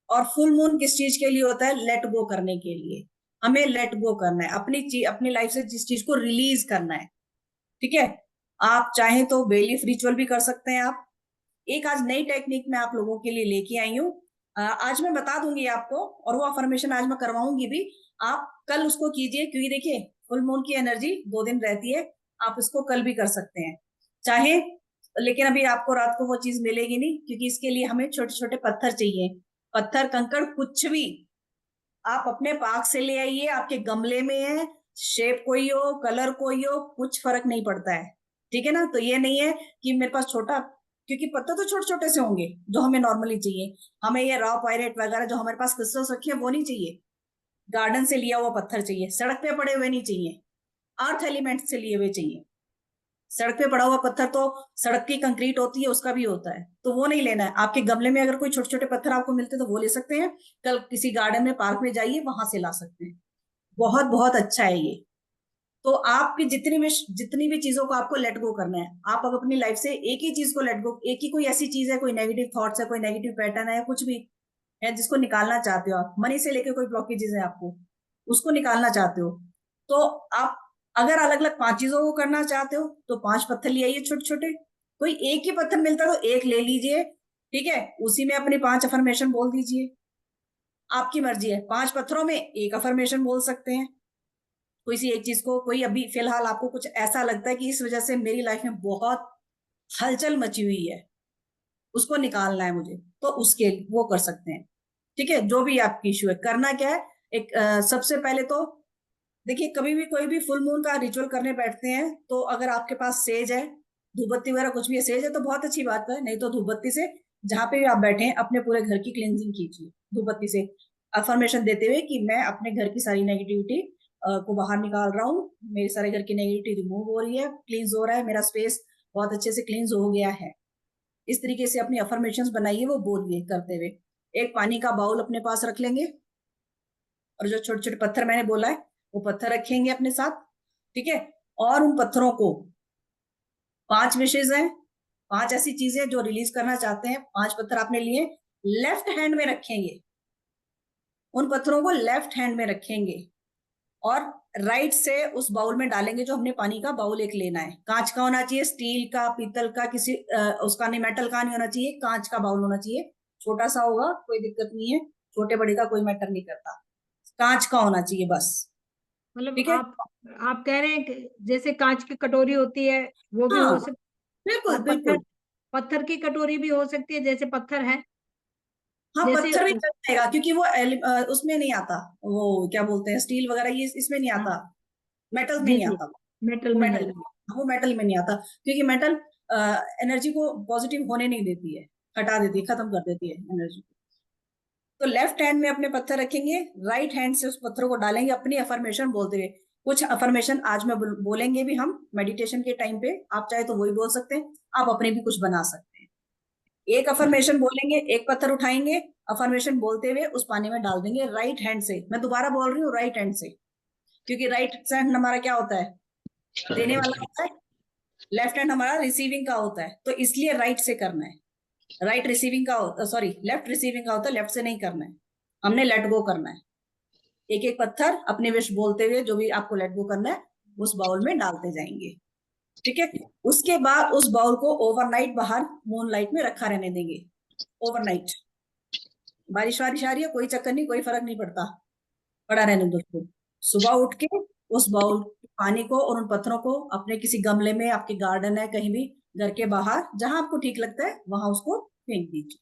और फुल मून किस चीज के लिए होता है, लेट गो करने के लिए। हमें लेट गो करना है अपनी लाइफ से, जिस चीज को रिलीज करना है। ठीक है, आप चाहें तो बेलीफ रिचुअल भी कर सकते हैं। आप एक आज नई टेक्निक मैं आप लोगों के लिए लेके आई हूँ, आज मैं बता दूंगी आपको, और वो अफर्मेशन आज मैं करवाऊंगी भी। आप कल उसको कीजिए, क्योंकि देखिए फुल मून की एनर्जी 2 दिन रहती है, आप इसको कल भी कर सकते हैं चाहे। लेकिन अभी आपको रात को वो चीज मिलेगी नहीं, क्योंकि इसके लिए हमें छोटे छोटे पत्थर चाहिए। पत्थर कंकड़ कुछ भी आप अपने पार्क से ले आइए, आपके गमले में है, शेप कोई हो, कलर कोई हो, कुछ फर्क नहीं पड़ता है। ठीक है ना, तो ये नहीं है कि मेरे पास छोटा, क्योंकि पत्थर तो छोटे छोटे से होंगे जो हमें नॉर्मली चाहिए। हमें ये रॉ पायरेट वगैरह जो हमारे पास क्रिस्टल्स रखे हैं वो नहीं चाहिए, गार्डन से लिया हुआ पत्थर चाहिए, सड़क पे पड़े हुए नहीं चाहिए, अर्थ एलिमेंट से लिए हुए चाहिए। सड़क पे पड़ा हुआ पत्थर तो सड़क की कंक्रीट होती है, उसका भी होता है, तो वो नहीं लेना है। आपके गमले में अगर कोई छोटे छोटे पत्थर आपको मिलते हैं तो वो ले सकते हैं, कल किसी गार्डन में पार्क में जाइए, वहां से ला सकते हैं। बहुत बहुत अच्छा है ये। तो आपकी जितनी भी चीजों को आपको लेट गो करना है। आप अब अपनी लाइफ से एक ही चीज को लेट गो, एक ही कोई ऐसी चीज है, कोई नेगेटिव थॉट्स है, कोई नेगेटिव पैटर्न है, कुछ भी है जिसको निकालना चाहते हो आप, मनी से लेकर कोई ब्लॉकेजेस है आपको, उसको निकालना चाहते हो, तो आप अगर अलग अलग 5 चीजों को करना चाहते हो तो 5 पत्थर ले आइए छोटे छोटे। कोई एक ही पत्थर मिलता है तो एक ले लीजिए, ठीक है, उसी में अपनी 5 अफर्मेशन बोल दीजिए। आपकी मर्जी है, 5 पत्थरों में एक अफर्मेशन बोल सकते हैं। कोई सी एक चीज को, कोई अभी फिलहाल आपको कुछ ऐसा लगता है कि इस वजह से मेरी लाइफ में बहुत हलचल मची हुई है, उसको निकालना है मुझे, तो उसके वो कर सकते हैं। ठीक है, जो भी आपकी इश्यू है, करना क्या है, एक सबसे पहले तो देखिए, कभी भी कोई भी फुल मून का रिचुअल करने बैठते हैं तो अगर आपके पास सेज है, धूपबत्ती वगैरह कुछ भी है, सेज है तो बहुत अच्छी बात है, नहीं तो धूपबत्ती से जहां पे भी आप बैठे हैं अपने पूरे घर की क्लींजिंग कीजिए धूपबत्ती से, अफर्मेशन देते हुए कि मैं अपने घर की सारी नेगेटिविटी को बाहर निकाल रहा हूँ, मेरे सारे घर की नेगेटिविटी रिमूव हो रही है, क्लींस हो रहा है, मेरा स्पेस बहुत अच्छे से क्लींस हो गया है। इस तरीके से अपनी अफर्मेशन बनाइए, वो बोलिए करते हुए। एक पानी का बाउल अपने पास रख लेंगे और जो छोटे छोटे पत्थर मैंने बोला है वो पत्थर रखेंगे अपने साथ, ठीक है। और उन पत्थरों को 5 विशेष हैं, 5 ऐसी चीजें जो रिलीज करना चाहते हैं, 5 पत्थर आपने लिए, लेफ्ट हैंड में रखेंगे, उन पत्थरों को लेफ्ट हैंड में रखेंगे और राइट से उस बाउल में डालेंगे। जो हमने पानी का बाउल एक लेना है, कांच का होना चाहिए, स्टील का, पीतल का, किसी उसका नहीं, मेटल का नहीं होना चाहिए, कांच का बाउल होना चाहिए। छोटा सा होगा कोई दिक्कत नहीं है, छोटे बड़े का कोई मैटर नहीं करता, कांच का होना चाहिए बस, मतलब ठीक है। आप कह रहे हैं कि जैसे कांच की कटोरी होती है वो भी हाँ, हो सकती, बिल्कुल और पत्थर बिल्कुल। पत्थर की कटोरी भी हो सकती है, जैसे पत्थर है, हाँ, जैसे पत्थर भी चल जाएगा क्योंकि वो उसमें नहीं आता, वो क्या बोलते हैं, स्टील वगैरह ये इसमें नहीं हाँ, आता, मेटल में जी नहीं जी, आता मेटल वो में मेटल नहीं आता। में, वो मेटल में नहीं आता क्योंकि मेटल एनर्जी को पॉजिटिव होने नहीं देती है, हटा देती है, खत्म कर देती है एनर्जी को। तो लेफ्ट हैंड में अपने पत्थर रखेंगे, राइट हैंड से उस पत्थरों को डालेंगे, अपनी अफर्मेशन बोलते हुए। कुछ अफर्मेशन आज मैं बोलेंगे भी हम मेडिटेशन के टाइम पे, आप चाहे तो वही बोल सकते हैं, आप अपने भी कुछ बना सकते हैं। एक अफर्मेशन बोलेंगे, एक पत्थर उठाएंगे, अफर्मेशन बोलते हुए उस पानी में डाल देंगे राइट हैंड से। मैं दोबारा बोल रही हूँ राइट हैंड से, क्योंकि राइट हैंड हमारा क्या होता है, देने वाला होता है, लेफ्ट हैंड हमारा रिसीविंग का होता है, तो इसलिए राइट से करना है। राइट रिसीविंग का होता, सॉरी, लेफ्ट रिसीविंग का होता है, लेफ्ट से नहीं करना है, हमने लेट गो करना है। एक एक पत्थर अपने विश बोलते हुए जो भी आपको लेट गो करना है उस बाउल में डालते जाएंगे, ठीक है। उसके बाद उस बाउल को ओवरनाइट बाहर मून लाइट में रखा रहने देंगे, ओवरनाइट। बारिश वारिश आ रही है कोई चक्कर नहीं, कोई फर्क नहीं पड़ता, पड़ा रहने दो उसको। सुबह उठ के उस बाउल पानी को और उन पत्थरों को अपने किसी गमले में, आपके गार्डन है कहीं भी, घर के बाहर जहां आपको ठीक लगता है वहां उसको फेंक दीजिए।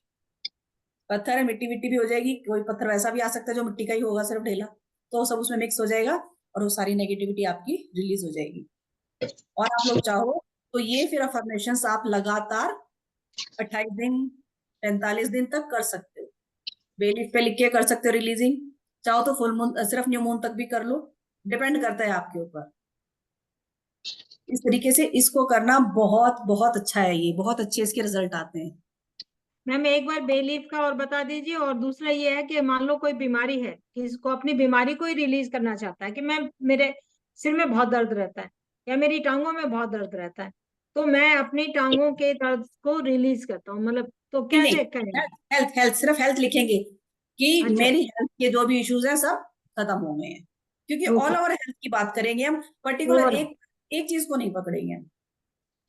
पत्थर है, मिट्टी मिट्टी भी हो जाएगी, कोई पत्थर वैसा भी आ सकता है जो मिट्टी का ही होगा सिर्फ ढेला, तो सब उसमें मिक्स हो जाएगा और वो सारी नेगेटिविटी आपकी रिलीज हो जाएगी। और आप लोग चाहो तो ये फिर अफर्मेशंस आप लगातार 28 दिन 45 दिन तक कर सकते हो, बेलीफ पे लिख के कर सकते हो रिलीजिंग, चाहो तो फुल मून सिर्फ न्यू मून तक भी कर लो, डिपेंड करता है आपके ऊपर। इस तरीके से इसको करना बहुत बहुत अच्छा है, ये बहुत अच्छे इसके रिजल्ट आते हैं। मैम एक बार बेलीफ का और बता दीजिए, और दूसरा ये है कि मान लो कोई बीमारी है, किसको अपनी बीमारी को ही रिलीज करना चाहता है कि मैं, मेरे सिर में बहुत दर्द रहता है या मेरी टांगों में बहुत दर्द रहता है, तो मैं अपनी टांगों के दर्द को रिलीज करता हूँ, मतलब तो नहीं नहीं, कैसे करेंगे? हेल्थ हेल्थ हेल्थ, सिर्फ हेल्थ लिखेंगे कि अच्छा, मेरी हेल्थ के जो भी इश्यूज हैं सब खत्म हो गए हैं, क्योंकि ऑल ओके, ओवर हेल्थ की बात करेंगे हम, पर्टिकुलर ओवर, एक एक चीज को नहीं पकड़ेंगे हम,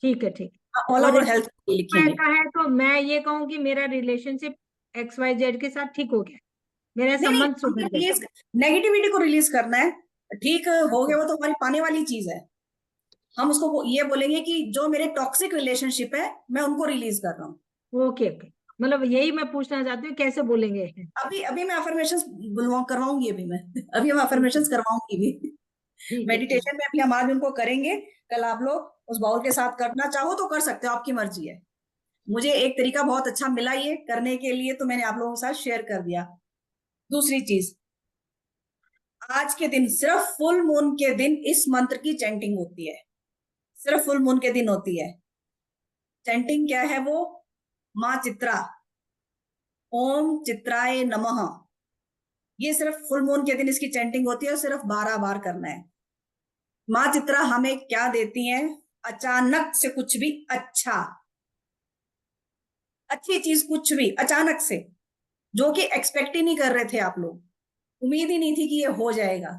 ठीक है, ठीक ऑल है। और ओवर हेल्थ को लिखेंगे। ऐसा है तो मैं ये कहूँ कि मेरा रिलेशनशिप XYZ के साथ ठीक हो गया, मेरा नहीं नहीं, संबंध हमने सुधर गया। रिलीज, नेगेटिविटी को रिलीज करना है, ठीक हो अच्छा, गया वो तो हमारी पाने वाली चीज है। हम उसको ये बोलेंगे कि जो मेरे टॉक्सिक रिलेशनशिप है मैं उनको रिलीज कर रहा हूँ। ओके ओके, मतलब यही मैं पूछना चाहती हूँ कैसे बोलेंगे। अभी अभी मैं अफर्मेशंस बुलवा करवाऊंगी, अभी मैं अभी हम ठीक है, अफर्मेशंस करवाऊंगी भी ठीक है, ठीक मेडिटेशन में अभी हम आज उनको करेंगे। कल आप लोग उस बाउल के साथ करना चाहो तो कर सकते हो, आपकी मर्जी है। मुझे एक तरीका बहुत अच्छा मिला ये करने के लिए, तो मैंने आप लोगों के साथ शेयर कर दिया। दूसरी चीज, आज के दिन, सिर्फ फुल मून के दिन इस मंत्र की चैंटिंग होती है, सिर्फ फुल मून के दिन होती है। चैंटिंग क्या है वो, माँ चित्रा, ओम चित्राय नमः, ये सिर्फ फुल मून के दिन इसकी चैंटिंग होती है और सिर्फ 12 बार करना है। माँ चित्रा हमें क्या देती हैं, अचानक से कुछ भी अच्छा, अच्छी चीज कुछ भी अचानक से, जो कि एक्सपेक्ट ही नहीं कर रहे थे आप लोग, उम्मीद ही नहीं थी कि ये हो जाएगा।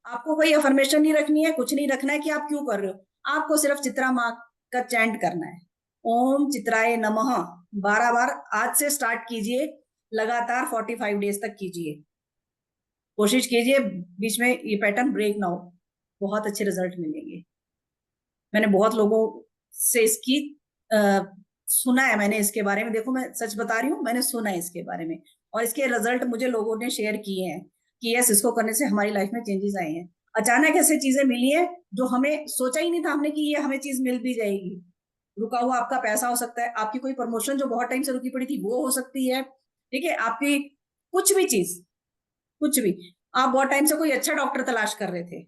आपको कोई अफर्मेशन नहीं रखनी है, कुछ नहीं रखना है कि आप क्यों कर रहे हो, आपको सिर्फ चित्रा माँ का चैंट करना है, ओम चित्राय नमः 12 बार। आज से स्टार्ट कीजिए, लगातार 45 डेज तक कीजिए, कोशिश कीजिए बीच में ये पैटर्न ब्रेक ना हो, बहुत अच्छे रिजल्ट मिलेंगे। मैंने बहुत लोगों से इसकी आ, सुना है, मैंने इसके बारे में, देखो मैं सच बता रही हूँ, मैंने सुना है इसके बारे में और इसके रिजल्ट मुझे लोगों ने शेयर किए हैं कि यस, इसको करने से हमारी लाइफ में चेंजेस आए हैं। अचानक ऐसे चीजें मिली है जो हमें सोचा ही नहीं था हमने कि ये हमें चीज मिल भी जाएगी। रुका हुआ आपका पैसा हो सकता है, आपकी कोई प्रमोशन जो बहुत टाइम से रुकी पड़ी थी वो हो सकती है, ठीक है, आपकी कुछ भी चीज, कुछ भी। आप बहुत टाइम से कोई अच्छा डॉक्टर तलाश कर रहे थे,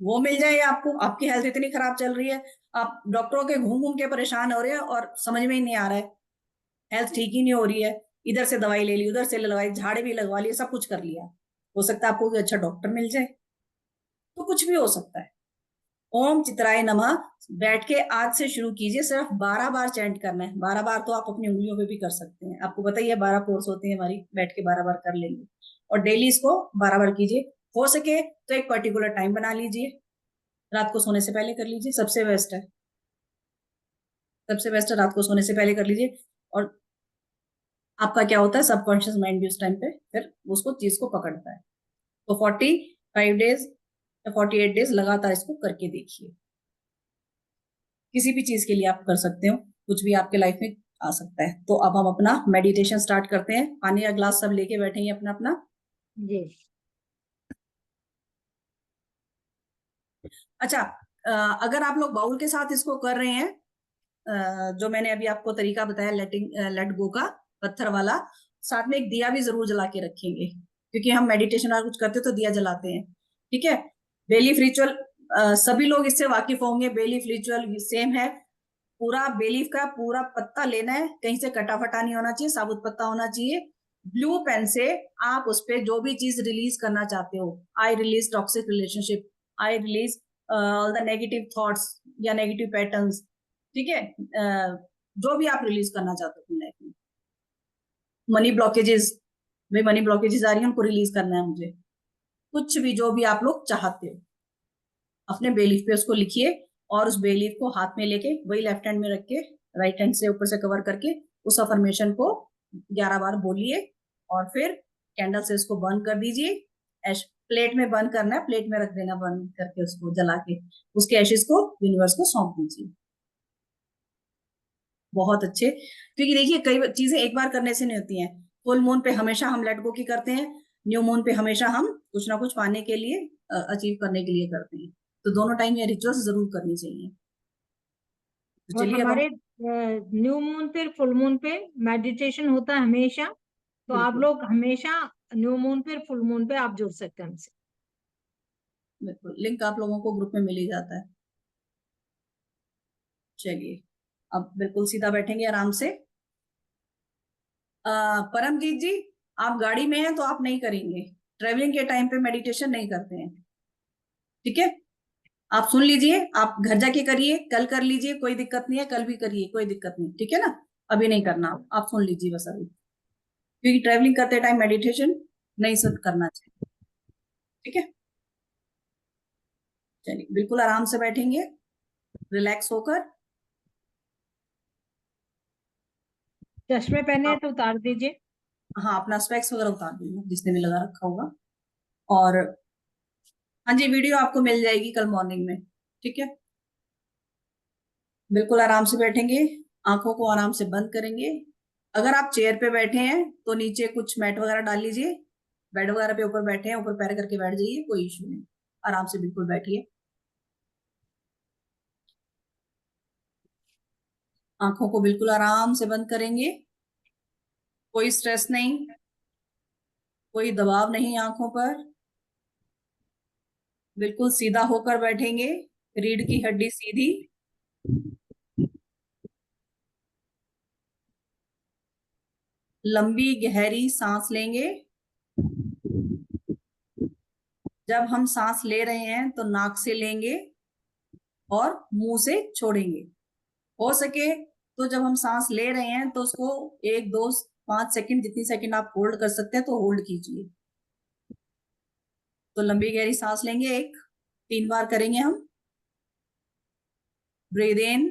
वो मिल जाए आपको। आपकी हेल्थ इतनी खराब चल रही है, आप डॉक्टरों के घूम घूम के परेशान हो रहे हैं और समझ में ही नहीं आ रहा है, हेल्थ ठीक ही नहीं हो रही है। इधर से दवाई ले ली, उधर से दवाई, झाड़े भी लगवा लिए, सब कुछ कर लिया। हो सकता है आपको कोई अच्छा डॉक्टर मिल जाए, तो कुछ भी हो सकता है। ओम चित्राय नमः बैठ के आज से शुरू कीजिए, सिर्फ 12 बार चैंट करना है। 12 बार तो आप अपनी उंगलियों पे भी कर सकते हैं, आपको पता ही है 12 कोर्स होते हैं हमारी, बैठ के 12 बार कर लेंगे। और डेली इसको 12 बार कीजिए। हो सके तो एक पर्टिकुलर टाइम बना लीजिए, रात को सोने से पहले कर लीजिए, सबसे बेस्ट है, सबसे बेस्ट है रात को सोने से पहले कर लीजिए। और आपका क्या होता है, सबकॉन्शियस माइंड भी उस टाइम पे फिर उसको चीज को पकड़ता है। तो 45 डेज या 48 डेज लगातार इसको करके देखिए। किसी भी चीज के लिए आप कर सकते हो, कुछ भी आपके लाइफ में आ सकता है। तो अब हम अपना मेडिटेशन स्टार्ट करते हैं। पानी का ग्लास सब लेके बैठेंगे अपना अपना। जी। अच्छा, अगर आप लोग बाउल के साथ इसको कर रहे हैं, जो मैंने अभी आपको तरीका बताया लेट गो का, पत्थर वाला, साथ में एक दिया भी जरूर जला के रखेंगे, क्योंकि हम मेडिटेशन और कुछ करते हैं तो दिया जलाते हैं, ठीक है। बेलीफ रिचुअल, सभी लोग इससे वाकिफ होंगे। बेलीफ रिचुअल सेम है। पूरा बेलीफ का पूरा पत्ता लेना है, कहीं से कटा फटा नहीं होना चाहिए, साबुत पत्ता होना चाहिए। ब्लू पेन से आप उस पर जो भी चीज रिलीज करना चाहते हो, I release toxic relationship, I release all the negative thoughts या नेगेटिव पैटर्न्स, ठीक है, जो भी आप रिलीज करना चाहते हो अपनी लाइफ में। मनी ब्लॉकेजेस, भाई मनी ब्लॉकेजेस आ रही है, उनको रिलीज करना है मुझे। कुछ भी जो भी आप लोग चाहते हो अपने बेलीफ पे उसको लिखिए, और उस बेलीफ को हाथ में लेके वही लेफ्ट हैंड में रख के राइट हैंड से ऊपर से कवर करके उस अफर्मेशन को 11 बार बोलिए। और फिर कैंडल से उसको बर्न कर दीजिए। एश प्लेट में बर्न करना है, प्लेट में रख देना बर्न करके, उसको जला के उसके एशेस को यूनिवर्स को सौंप दीजिए। बहुत अच्छे, क्योंकि देखिए कई चीजें एक बार करने से नहीं होती हैं। फुल मून पे हमेशा हम लेट गो की करते हैं, न्यू मून पे हमेशा हम कुछ ना कुछ पाने के लिए, अचीव करने के लिए करते हैं। तो दोनों टाइम ये रिचुअल्स जरूर करनी चाहिए। तो और चलिए अब हम, हमारे न्यू मून पे, फुल मून पे मेडिटेशन होता है हमेशा। तो आप बिल्कुल लोग हमेशा न्यू मून पे, फुल मून पे आप जुड़ सकते हैं हमसे। बिल्कुल, लिंक आप लोगों को ग्रुप में मिल ही जाता है। चलिए अब बिल्कुल सीधा बैठेंगे आराम से। परमजीत जी, आप गाड़ी में हैं तो आप नहीं करेंगे, ट्रेवलिंग के टाइम पे मेडिटेशन नहीं करते हैं, ठीक है। आप सुन लीजिए, आप घर जाके करिए, कल कर लीजिए, कोई दिक्कत नहीं है, कल भी करिए, कोई दिक्कत नहीं, ठीक है ना। अभी नहीं करना, आप सुन लीजिए बस अभी, क्योंकि ट्रेवलिंग करते टाइम मेडिटेशन नहीं सब करना चाहिए, ठीक है। चलिए बिल्कुल आराम से बैठेंगे, रिलैक्स होकर। चश्मे पहने हैं आप, तो उतार दीजिए। हाँ, अपना स्पेक्स वगैरह उतार दीजिए जिसने भी लगा रखा होगा। और हाँ जी, वीडियो आपको मिल जाएगी कल मॉर्निंग में, ठीक है। बिल्कुल आराम से बैठेंगे, आंखों को आराम से बंद करेंगे। अगर आप चेयर पे बैठे हैं तो नीचे कुछ मैट वगैरह डाल लीजिए, बेड वगैरह पे ऊपर बैठे हैं ऊपर पैर करके बैठ जाइए, कोई इशू नहीं, आराम से बिल्कुल बैठिए। आंखों को बिल्कुल आराम से बंद करेंगे, कोई स्ट्रेस नहीं, कोई दबाव नहीं आंखों पर, बिल्कुल सीधा होकर बैठेंगे, रीढ़ की हड्डी सीधी। लंबी गहरी सांस लेंगे। जब हम सांस ले रहे हैं तो नाक से लेंगे और मुंह से छोड़ेंगे। हो सके तो जब हम सांस ले रहे हैं तो उसको 1 2 5 सेकंड, जितनी सेकंड आप होल्ड कर सकते हैं तो होल्ड कीजिए। तो लंबी गहरी सांस लेंगे, 3 बार करेंगे हम। Breathe in,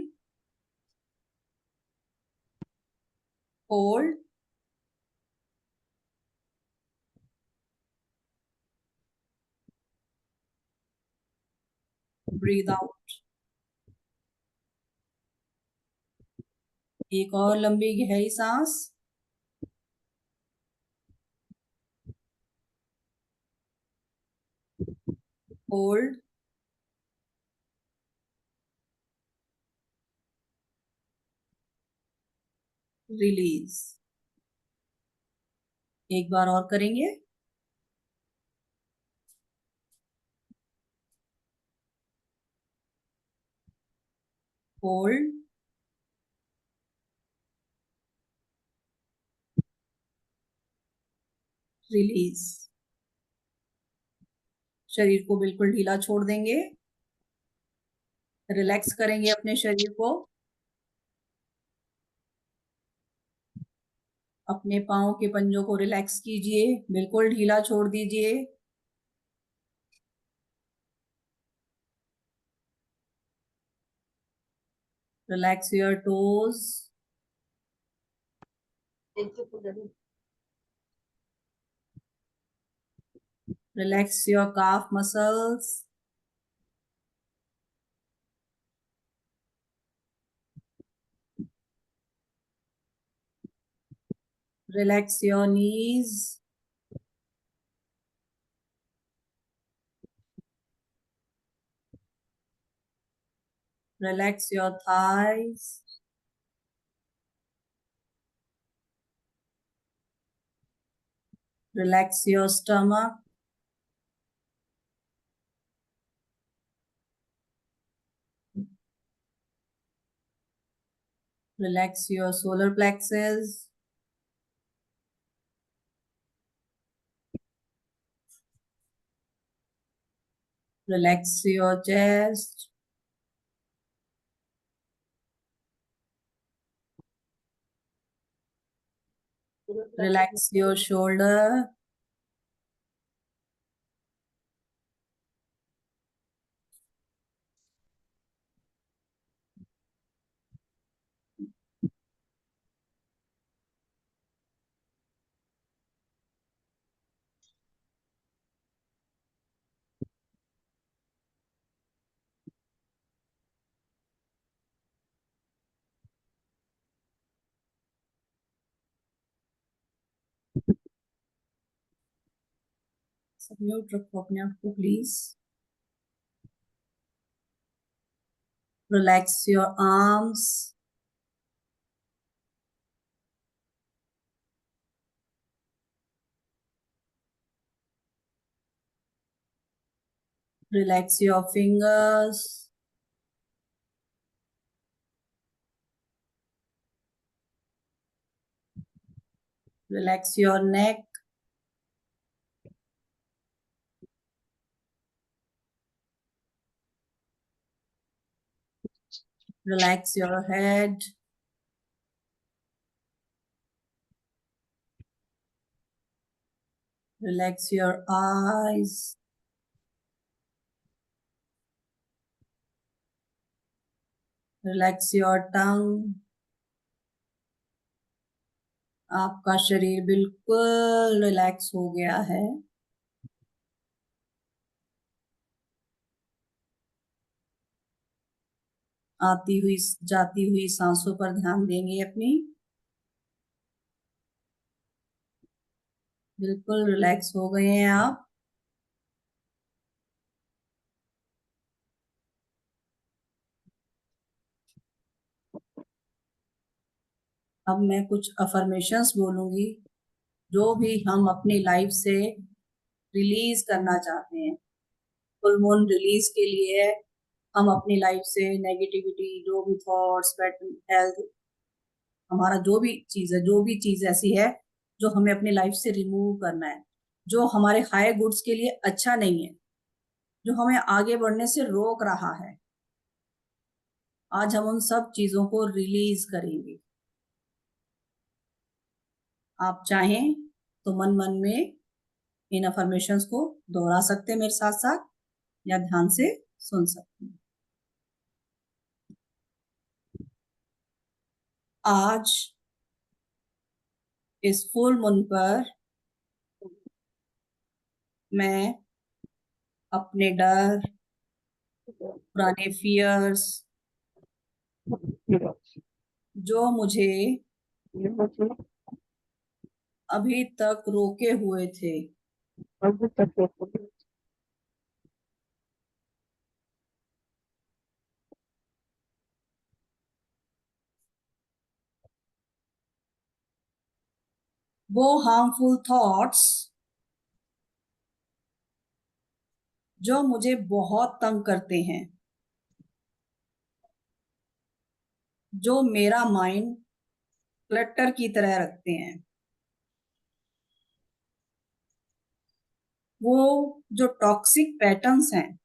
hold, breathe out. एक और लंबी गहरी सांस, होल्ड, रिलीज। एक बार और करेंगे। Hold, release. शरीर को बिल्कुल ढीला छोड़ देंगे, रिलैक्स करेंगे अपने शरीर को। अपने पाँव के पंजों को रिलैक्स कीजिए, बिल्कुल ढीला छोड़ दीजिए। Relax your toes, relax your calf muscles, relax your knees, relax your thighs, relax your stomach, relax your solar plexus, relax your chest, relax your shoulder, सब म्यूट रखो अपने आप को please. Relax your arms, relax your fingers, relax your neck, relax your head, relax your eyes, relax your tongue। आपका शरीर बिल्कुल relax हो गया है। आती हुई जाती हुई सांसों पर ध्यान देंगे अपनी। बिल्कुल रिलैक्स हो गए हैं आप। अब मैं कुछ अफर्मेशंस बोलूंगी जो भी हम अपनी लाइफ से रिलीज करना चाहते हैं। फुल मून रिलीज के लिए हम अपनी लाइफ से नेगेटिविटी, जो भी थॉट्स, बैड हेल्थ, हमारा जो भी चीज है, जो भी चीज ऐसी है जो हमें अपनी लाइफ से रिमूव करना है, जो हमारे हाई गुड्स के लिए अच्छा नहीं है, जो हमें आगे बढ़ने से रोक रहा है, आज हम उन सब चीजों को रिलीज करेंगे। आप चाहें तो मन मन में इन अफर्मेशंस को दोहरा सकते हैं मेरे साथ साथ, या ध्यान से सुन सकते हैं। आज इस फुल मून पर मैं अपने डर, पुराने फियर्स, जो मुझे अभी तक रोके हुए थे, वो हार्मफुल थॉट्स जो मुझे बहुत तंग करते हैं, जो मेरा माइंड क्लटर की तरह रखते हैं, वो जो टॉक्सिक पैटर्न्स हैं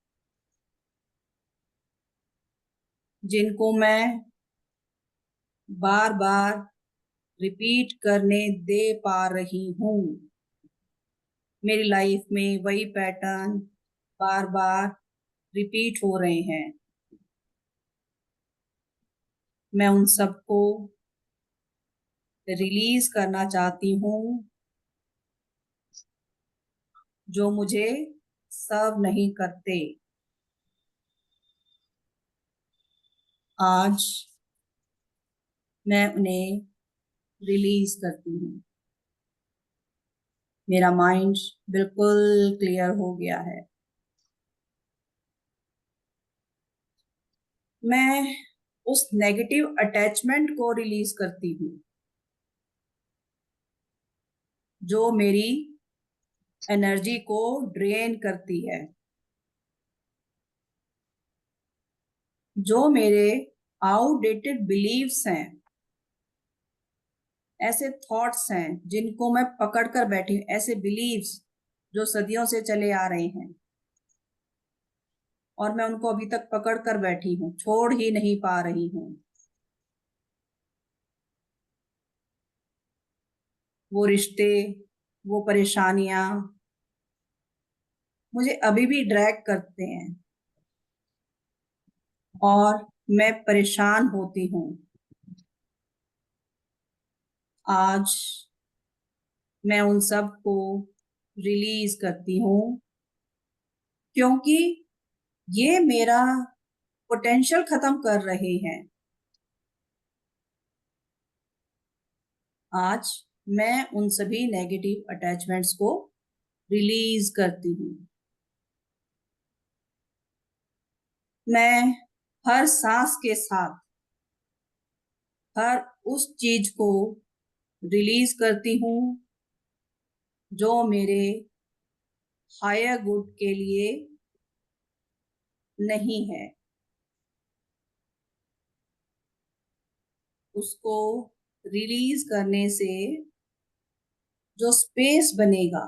जिनको मैं बार बार रिपीट करने दे पा रही हूँ, मेरी लाइफ में वही पैटर्न बार बार रिपीट हो रहे हैं, मैं उन सबको रिलीज करना चाहती हूँ जो मुझे सर्व नहीं करते। आज मैं उन्हें रिलीज करती हूँ। मेरा माइंड बिल्कुल क्लियर हो गया है। मैं उस नेगेटिव अटैचमेंट को रिलीज करती हूँ जो मेरी एनर्जी को ड्रेन करती है, जो मेरे आउटडेटेड बिलीव्स हैं, ऐसे थॉट्स हैं जिनको मैं पकड़ कर बैठी हूँ, ऐसे बिलीव्स जो सदियों से चले आ रहे हैं और मैं उनको अभी तक पकड़ कर बैठी हूँ, छोड़ ही नहीं पा रही हूँ। वो रिश्ते, वो परेशानियां मुझे अभी भी ड्रैग करते हैं और मैं परेशान होती हूँ। आज मैं उन सब को रिलीज करती हूँ क्योंकि ये मेरा पोटेंशियल खत्म कर रहे हैं। आज मैं उन सभी नेगेटिव अटैचमेंट्स को रिलीज करती हूँ। मैं हर सांस के साथ हर उस चीज को रिलीज करती हूँ जो मेरे हायर गुड के लिए नहीं है। उसको रिलीज करने से जो स्पेस बनेगा,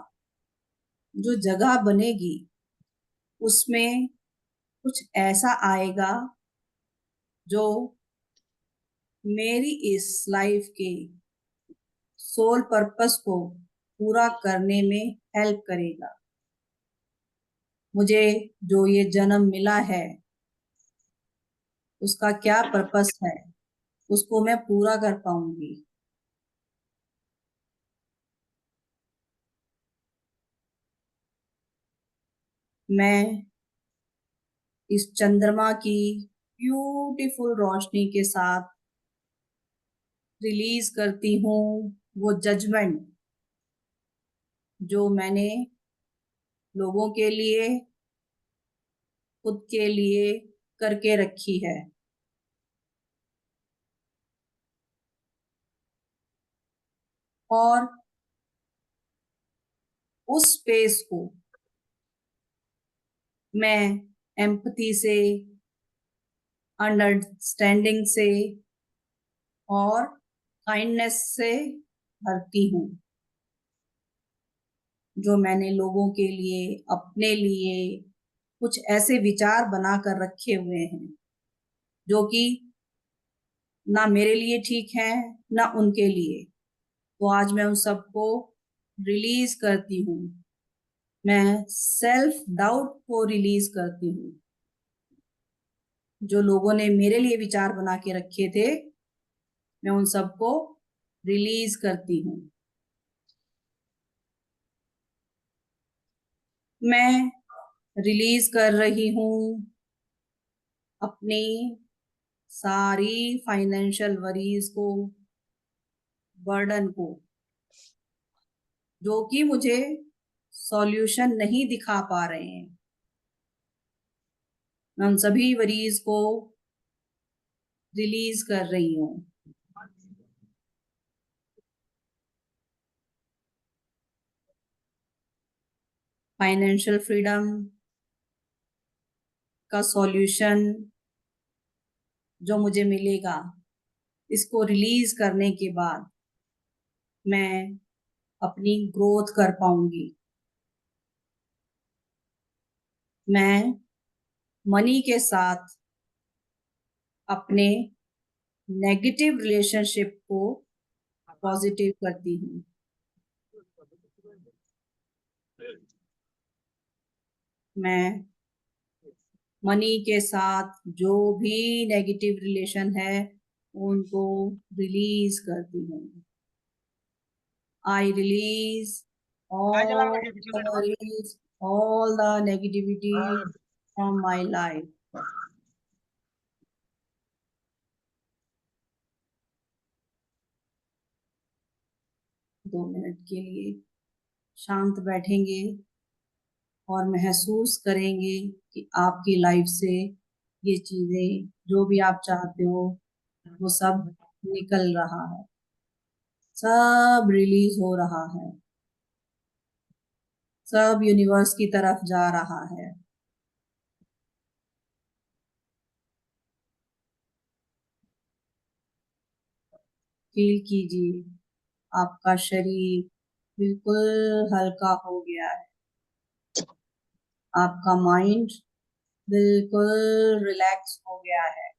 जो जगह बनेगी, उसमें कुछ ऐसा आएगा जो मेरी इस लाइफ के सोल पर्पस को पूरा करने में हेल्प करेगा। मुझे जो ये जन्म मिला है उसका क्या पर्पस है, उसको मैं पूरा कर पाऊंगी। मैं इस चंद्रमा की ब्यूटीफुल रोशनी के साथ रिलीज करती हूँ वो जजमेंट जो मैंने लोगों के लिए, खुद के लिए करके रखी है। और उस स्पेस को मैं एम्पथी से, अंडरस्टैंडिंग से और काइंडनेस से भरती हूँ। जो मैंने लोगों के लिए, अपने लिए कुछ ऐसे विचार बना कर रखे हुए हैं जो कि ना मेरे लिए ठीक है ना उनके लिए, तो आज मैं उन सबको रिलीज करती हूँ। मैं सेल्फ डाउट को रिलीज करती हूँ। जो लोगों ने मेरे लिए विचार बना के रखे थे, मैं उन सबको रिलीज करती हूँ। मैं रिलीज कर रही हूँ अपनी सारी फाइनेंशियल वरीज को, बर्डन को, जो कि मुझे सॉल्यूशन नहीं दिखा पा रहे हैं। मैं उन सभी वरीज को रिलीज कर रही हूँ। फाइनेंशियल फ्रीडम का सॉल्यूशन जो मुझे मिलेगा, इसको रिलीज करने के बाद मैं अपनी ग्रोथ कर पाऊंगी। मैं मनी के साथ अपने नेगेटिव रिलेशनशिप को पॉजिटिव करती हूँ। मैं मनी के साथ जो भी नेगेटिव रिलेशन है उनको रिलीज करती हूँ। I release all the negativity from my life. 2 minute के लिए शांत बैठेंगे और महसूस करेंगे कि आपकी लाइफ से ये चीजें जो भी आप चाहते हो वो सब निकल रहा है, सब रिलीज हो रहा है, सब यूनिवर्स की तरफ जा रहा है। फील कीजिए आपका शरीर बिल्कुल हल्का हो गया है, आपका माइंड बिल्कुल रिलैक्स हो गया है।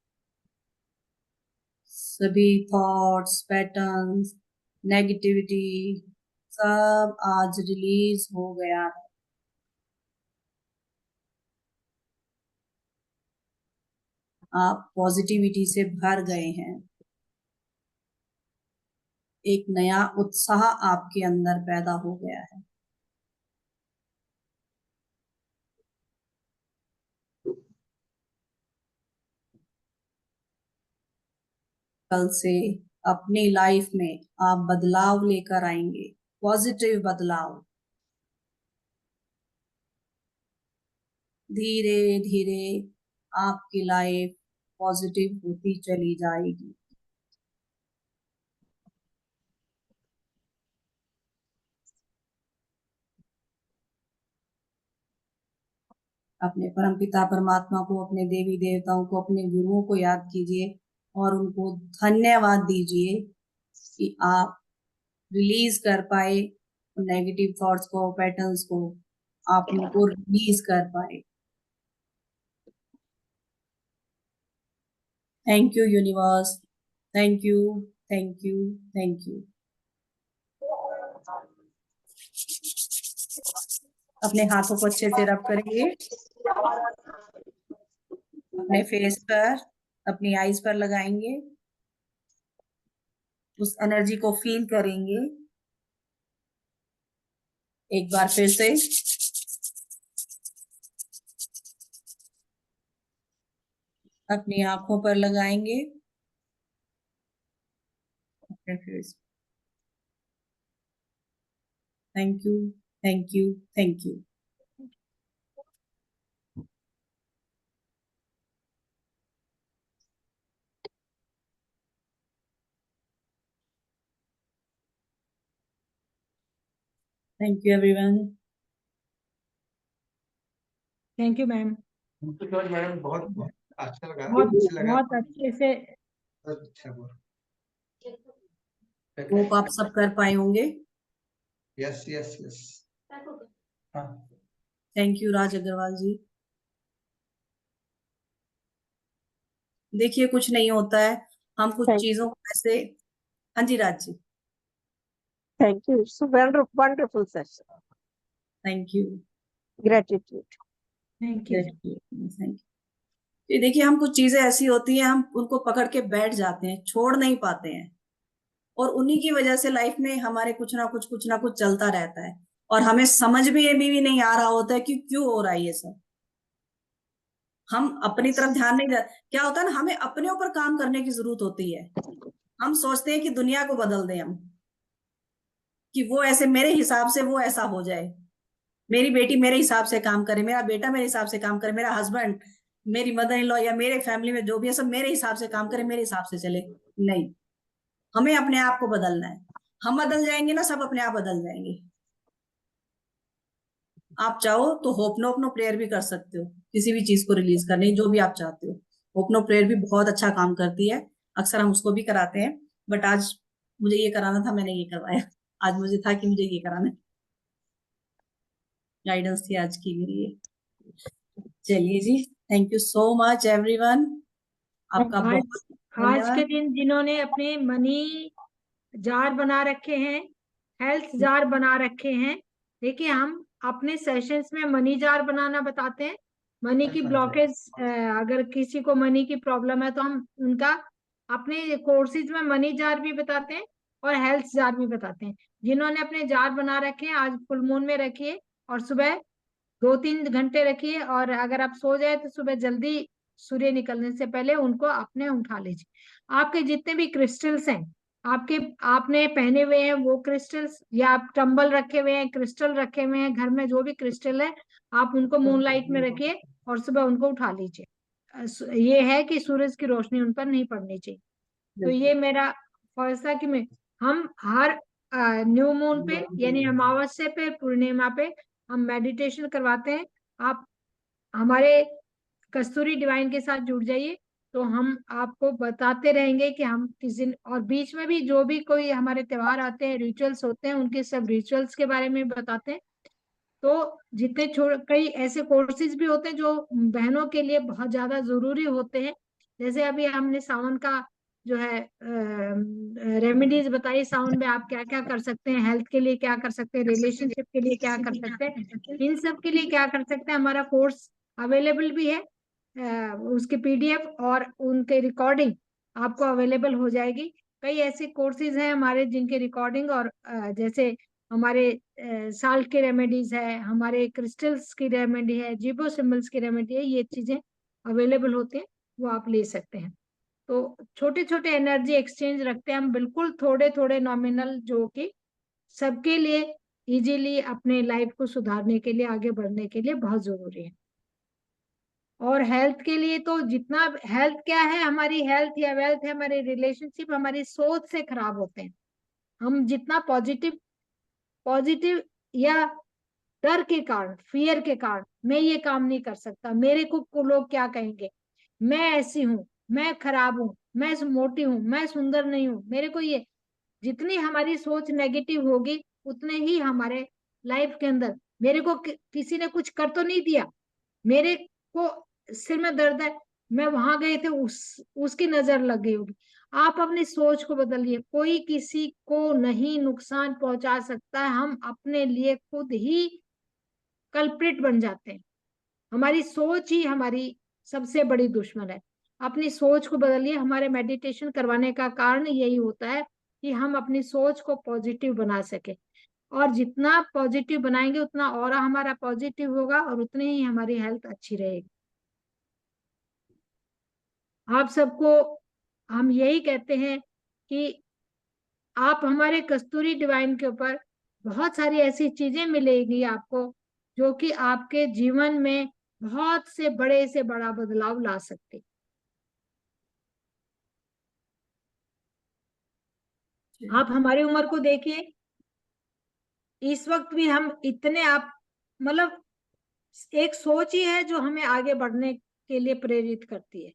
सभी थॉट्स, पैटर्न्स, नेगेटिविटी सब आज रिलीज हो गया है। आप पॉजिटिविटी से भर गए हैं। एक नया उत्साह आपके अंदर पैदा हो गया है। कल से अपनी लाइफ में आप बदलाव लेकर आएंगे, पॉजिटिव बदलाव। धीरे धीरे आपकी लाइफ पॉजिटिव होती चली जाएगी। अपने परमपिता परमात्मा को, अपने देवी देवताओं को, अपने गुरुओं को याद कीजिए और उनको धन्यवाद दीजिए कि आप रिलीज कर पाए नेगेटिव थॉट्स को, पैटर्न्स को, आप उनको रिलीज कर पाए। Thank you universe, thank you, thank you, thank you. अपने हाथों को अच्छे से रब करेंगे, अपने फेस पर, अपनी आईज पर लगाएंगे, उस एनर्जी को फील करेंगे। एक बार फिर से अपनी आंखों पर लगाएंगे, अपने face. Thank you, thank you, thank you. Thank you everyone. Thank you ma'am. Madam बहुत बहुत अच्छा लगा, बहुत अच्छे लगा। बहुत अच्छे से। अच्छा होप आप सब कर पाए होंगे। Yes yes yes. हाँ थैंक यू राज अग्रवाल जी। देखिए कुछ नहीं होता है, हम कुछ चीजों को ऐसे। हाँ जी Raj ji. Thank you. It's a wonderful session. Thank you. Gratitude. Thank you. Thank you. ये देखिए हम कुछ चीजें ऐसी होती हैं, हम उनको पकड़ के बैठ जाते हैं, छोड़ नहीं पाते हैं, और उन्हीं की वजह से लाइफ में हमारे कुछ ना कुछ चलता रहता है और हमें समझ में ये भी नहीं आ रहा होता है कि क्यों हो रहा है ये सब। हम अपनी तरफ ध्यान नहीं दे, क्या होता है ना, हमें अपने ऊपर काम करने की जरूरत होती है। हम सोचते हैं कि दुनिया को बदल दें हम, कि वो ऐसे मेरे हिसाब से वो ऐसा हो जाए, मेरी बेटी मेरे हिसाब से काम करे, मेरा बेटा मेरे हिसाब से काम करे, मेरा हस्बैंड, मेरी मदर इन लॉ या मेरे फैमिली में जो भी है सब मेरे हिसाब से काम करे, मेरे हिसाब से चले। नहीं, हमें अपने आप को बदलना है। हम बदल जाएंगे ना, सब अपने आप बदल जाएंगे। आप चाहो तो होपनो प्रेयर भी कर सकते हो, किसी भी चीज को रिलीज करने, जो भी आप चाहते हो। होपनो प्रेयर भी बहुत अच्छा काम करती है, अक्सर हम उसको भी कराते हैं। बट आज मुझे ये कराना था, मैंने ये करवाया। आज मुझे था कि मुझे ये कराना है, गाइडेंस थी आज की मेरी ये। चलिए जी, thank you so much everyone, आपका आज बहुत आज के धन्यवाद। दिन जिन्होंने अपने मनी जार बना रखे हैं, हेल्थ जार बना रखे हैं, देखिए हम अपने सेशंस में मनी जार बनाना बताते हैं। मनी की ब्लॉकेज, अगर किसी को मनी की प्रॉब्लम है तो हम उनका अपने कोर्सेज में मनी जार भी बताते हैं और हेल्थ जार भी बताते हैं। जिन्होंने अपने जार बना रखे हैं आज फुल मून में रखिए और सुबह 2-3 घंटे रखिए, और अगर आप सो जाए तो सुबह जल्दी सूर्य निकलने से पहले उनको आपने उठा लीजिए। आपके जितने भी क्रिस्टल्स हैं, आपके आपने पहने हुए हैं वो क्रिस्टल्स, या आप टंबल रखे हुए हैं, क्रिस्टल रखे हुए हैं घर में, जो भी क्रिस्टल है आप उनको मूनलाइट में रखिए और सुबह उनको उठा लीजिए। ये है कि सूरज की रोशनी उन पर नहीं पड़नी चाहिए। तो ये मेरा फर्ज था कि हम हर न्यू मून पे यानी अमावस्या पे, पूर्णिमा पे हम मेडिटेशन करवाते हैं। आप हमारे कस्तूरी डिवाइन के साथ जुड़ जाइए, तो हम आपको बताते रहेंगे कि हम किस दिन, और बीच में भी जो भी कोई हमारे त्योहार आते हैं, रिचुअल्स होते हैं, उनके सब रिचुअल्स के बारे में बताते हैं। तो जितने कई ऐसे कोर्सेज भी होते हैं जो बहनों के लिए बहुत ज्यादा जरूरी होते हैं। जैसे अभी हमने सावन का जो है रेमेडीज बताई, सावन में आप क्या क्या कर सकते हैं, हेल्थ के लिए क्या कर सकते हैं, रिलेशनशिप के लिए क्या कर सकते हैं, इन सब के लिए क्या कर सकते हैं। हमारा कोर्स अवेलेबल भी है, उसके पीडीएफ और उनके रिकॉर्डिंग आपको अवेलेबल हो जाएगी। कई ऐसे कोर्सेज हैं हमारे जिनके रिकॉर्डिंग और जैसे हमारे साल्ट की रेमेडीज है, हमारे क्रिस्टल्स की रेमेडी है, जीबो सिंबल्स की रेमेडी है, ये चीजें अवेलेबल होती हैं, वो आप ले सकते हैं। तो छोटे छोटे एनर्जी एक्सचेंज रखते हैं हम, बिल्कुल थोड़े थोड़े नॉमिनल, जो कि सबके लिए इजीली अपने लाइफ को सुधारने के लिए, आगे बढ़ने के लिए बहुत जरूरी है। और हेल्थ के लिए तो जितना, हेल्थ क्या है, हमारी हेल्थ या वेल्थ है, हमारे रिलेशनशिप हमारी सोच से खराब होते हैं। हम जितना पॉजिटिव पॉजिटिव या डर के कारण, फियर के कारण, मैं ये काम नहीं कर सकता, मेरे को लोग क्या कहेंगे, मैं ऐसी हूँ, मैं खराब हूँ, मैं मोटी हूँ, मैं सुंदर नहीं हूँ, मेरे को ये, जितनी हमारी सोच नेगेटिव होगी उतने ही हमारे लाइफ के अंदर, मेरे को किसी ने कुछ कर तो नहीं दिया, मेरे को सिर में दर्द है, मैं वहां गए थे, उसकी नजर लग गई होगी। आप अपनी सोच को बदलिए, कोई किसी को नहीं नुकसान पहुंचा सकता है, हम अपने लिए खुद ही कल्प्रिट बन जाते हैं। हमारी सोच ही हमारी सबसे बड़ी दुश्मन है। अपनी सोच को बदलिए। हमारे मेडिटेशन करवाने का कारण यही होता है कि हम अपनी सोच को पॉजिटिव बना सके, और जितना पॉजिटिव बनाएंगे उतना ऑरा हमारा पॉजिटिव होगा और उतनी ही हमारी हेल्थ अच्छी रहेगी। आप सबको हम यही कहते हैं कि आप हमारे कस्तूरी डिवाइन के ऊपर बहुत सारी ऐसी चीजें मिलेगी आपको, जो कि आपके जीवन में बहुत से बड़ा बदलाव ला सकते। आप हमारी उम्र को देखिए, इस वक्त भी हम इतने, आप मतलब एक सोच ही है जो हमें आगे बढ़ने के लिए प्रेरित करती है।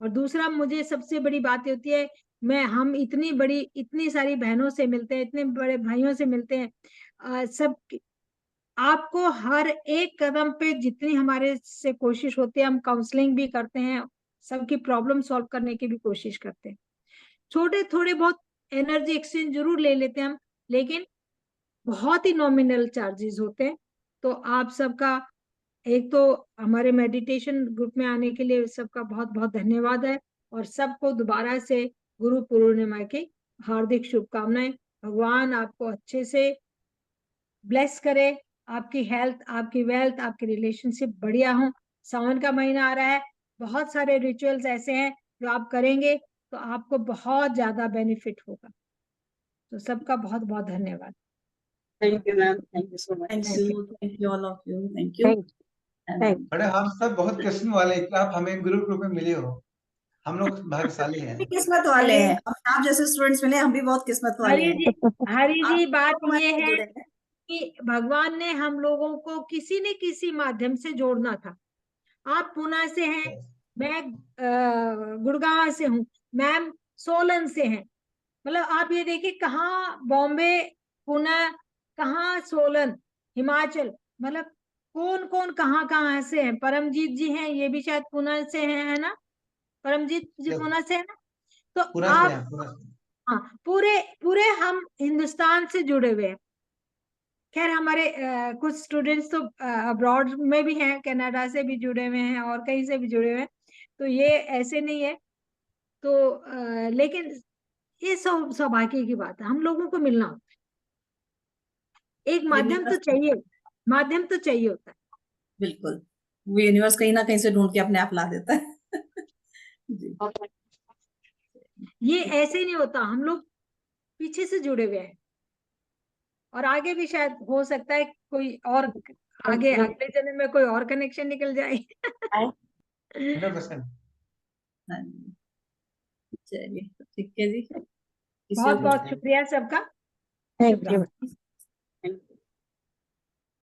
और दूसरा, मुझे सबसे बड़ी बात होती है, हम इतनी सारी बहनों से मिलते हैं, इतने बड़े भाइयों से मिलते हैं, सब आपको हर एक कदम पे जितनी हमारे से कोशिश होती है, हम काउंसलिंग भी करते हैं, सबकी प्रॉब्लम सॉल्व करने की भी कोशिश करते हैं। छोटे थोड़े बहुत एनर्जी एक्सचेंज जरूर ले लेते हैं हम, लेकिन बहुत ही नॉमिनल चार्जेस होते हैं। तो आप सबका, एक तो हमारे मेडिटेशन ग्रुप में आने के लिए सबका बहुत बहुत धन्यवाद है, और सबको दोबारा से गुरु पूर्णिमा की हार्दिक शुभकामनाएं। भगवान आपको अच्छे से ब्लेस करे, आपकी हेल्थ, आपकी वेल्थ, आपकी रिलेशनशिप बढ़िया हो। सावन का महीना आ रहा है, बहुत सारे रिचुअल्स ऐसे हैं जो आप करेंगे तो आपको बहुत ज्यादा बेनिफिट होगा। तो सबका बहुत बहुत धन्यवाद। Thank you, ma'am. Thank you so much. Thank you all of you, thank you. Thank you. बड़े हम सब बहुत किस्मत वाले हैं कि आप हमें गुरु ग्रुप में मिले हो। हम लोग भाग्यशाली हैं। भी किस्मत वाले अरे हैं, हमें आप जैसे स्टूडेंट्स मिले, हम भी बहुत किस्मत वाले हरि हैं। जी, हरि आप जी, बात हमारे ये साथ है जुड़े हैं। कि भगवान ने हम लोगों को किसी न किसी माध्यम से जोड़ना था। आप पुणे से हैं, मैं गुड़गांव से हूँ, मैम सोलन से हैं। मतलब आप ये देखिए, कहाँ बॉम्बे, पुणे, कहाँ सोलन, हिमाचल, मतलब कौन कौन कहाँ कहाँ से हैं। परमजीत जी हैं, ये भी शायद पुणे से हैं, है ना? परमजीत जी पुणे से है ना? तो पूरा से आप, हैं, पूरा से। हाँ, पूरे पूरे हम हिंदुस्तान से जुड़े हुए हैं। खैर हमारे कुछ स्टूडेंट्स तो अब्रॉड में भी हैं, कनाडा से भी जुड़े हुए हैं और कहीं से भी जुड़े हुए हैं, तो ये ऐसे नहीं है। तो लेकिन ये सौभाग्य की बात है, हम लोगों को मिलना होता है। एक माध्यम तो यूनिवर्स, चाहिए, माध्यम तो चाहिए होता है। बिल्कुल, वो यूनिवर्स कहीं ना कहीं से ढूंढ के अपने आप ला देता है। जी। ये ऐसे नहीं होता, हम लोग पीछे से जुड़े हुए हैं, और आगे भी शायद हो सकता है कोई और, आगे अगले जन्म में कोई और कनेक्शन निकल जाए। 100%। हाँ जी, चलिए ठीक है जी, किसी बहुत और बहुत शुक्रिया सबका। Thank Shubh you. रात्रि।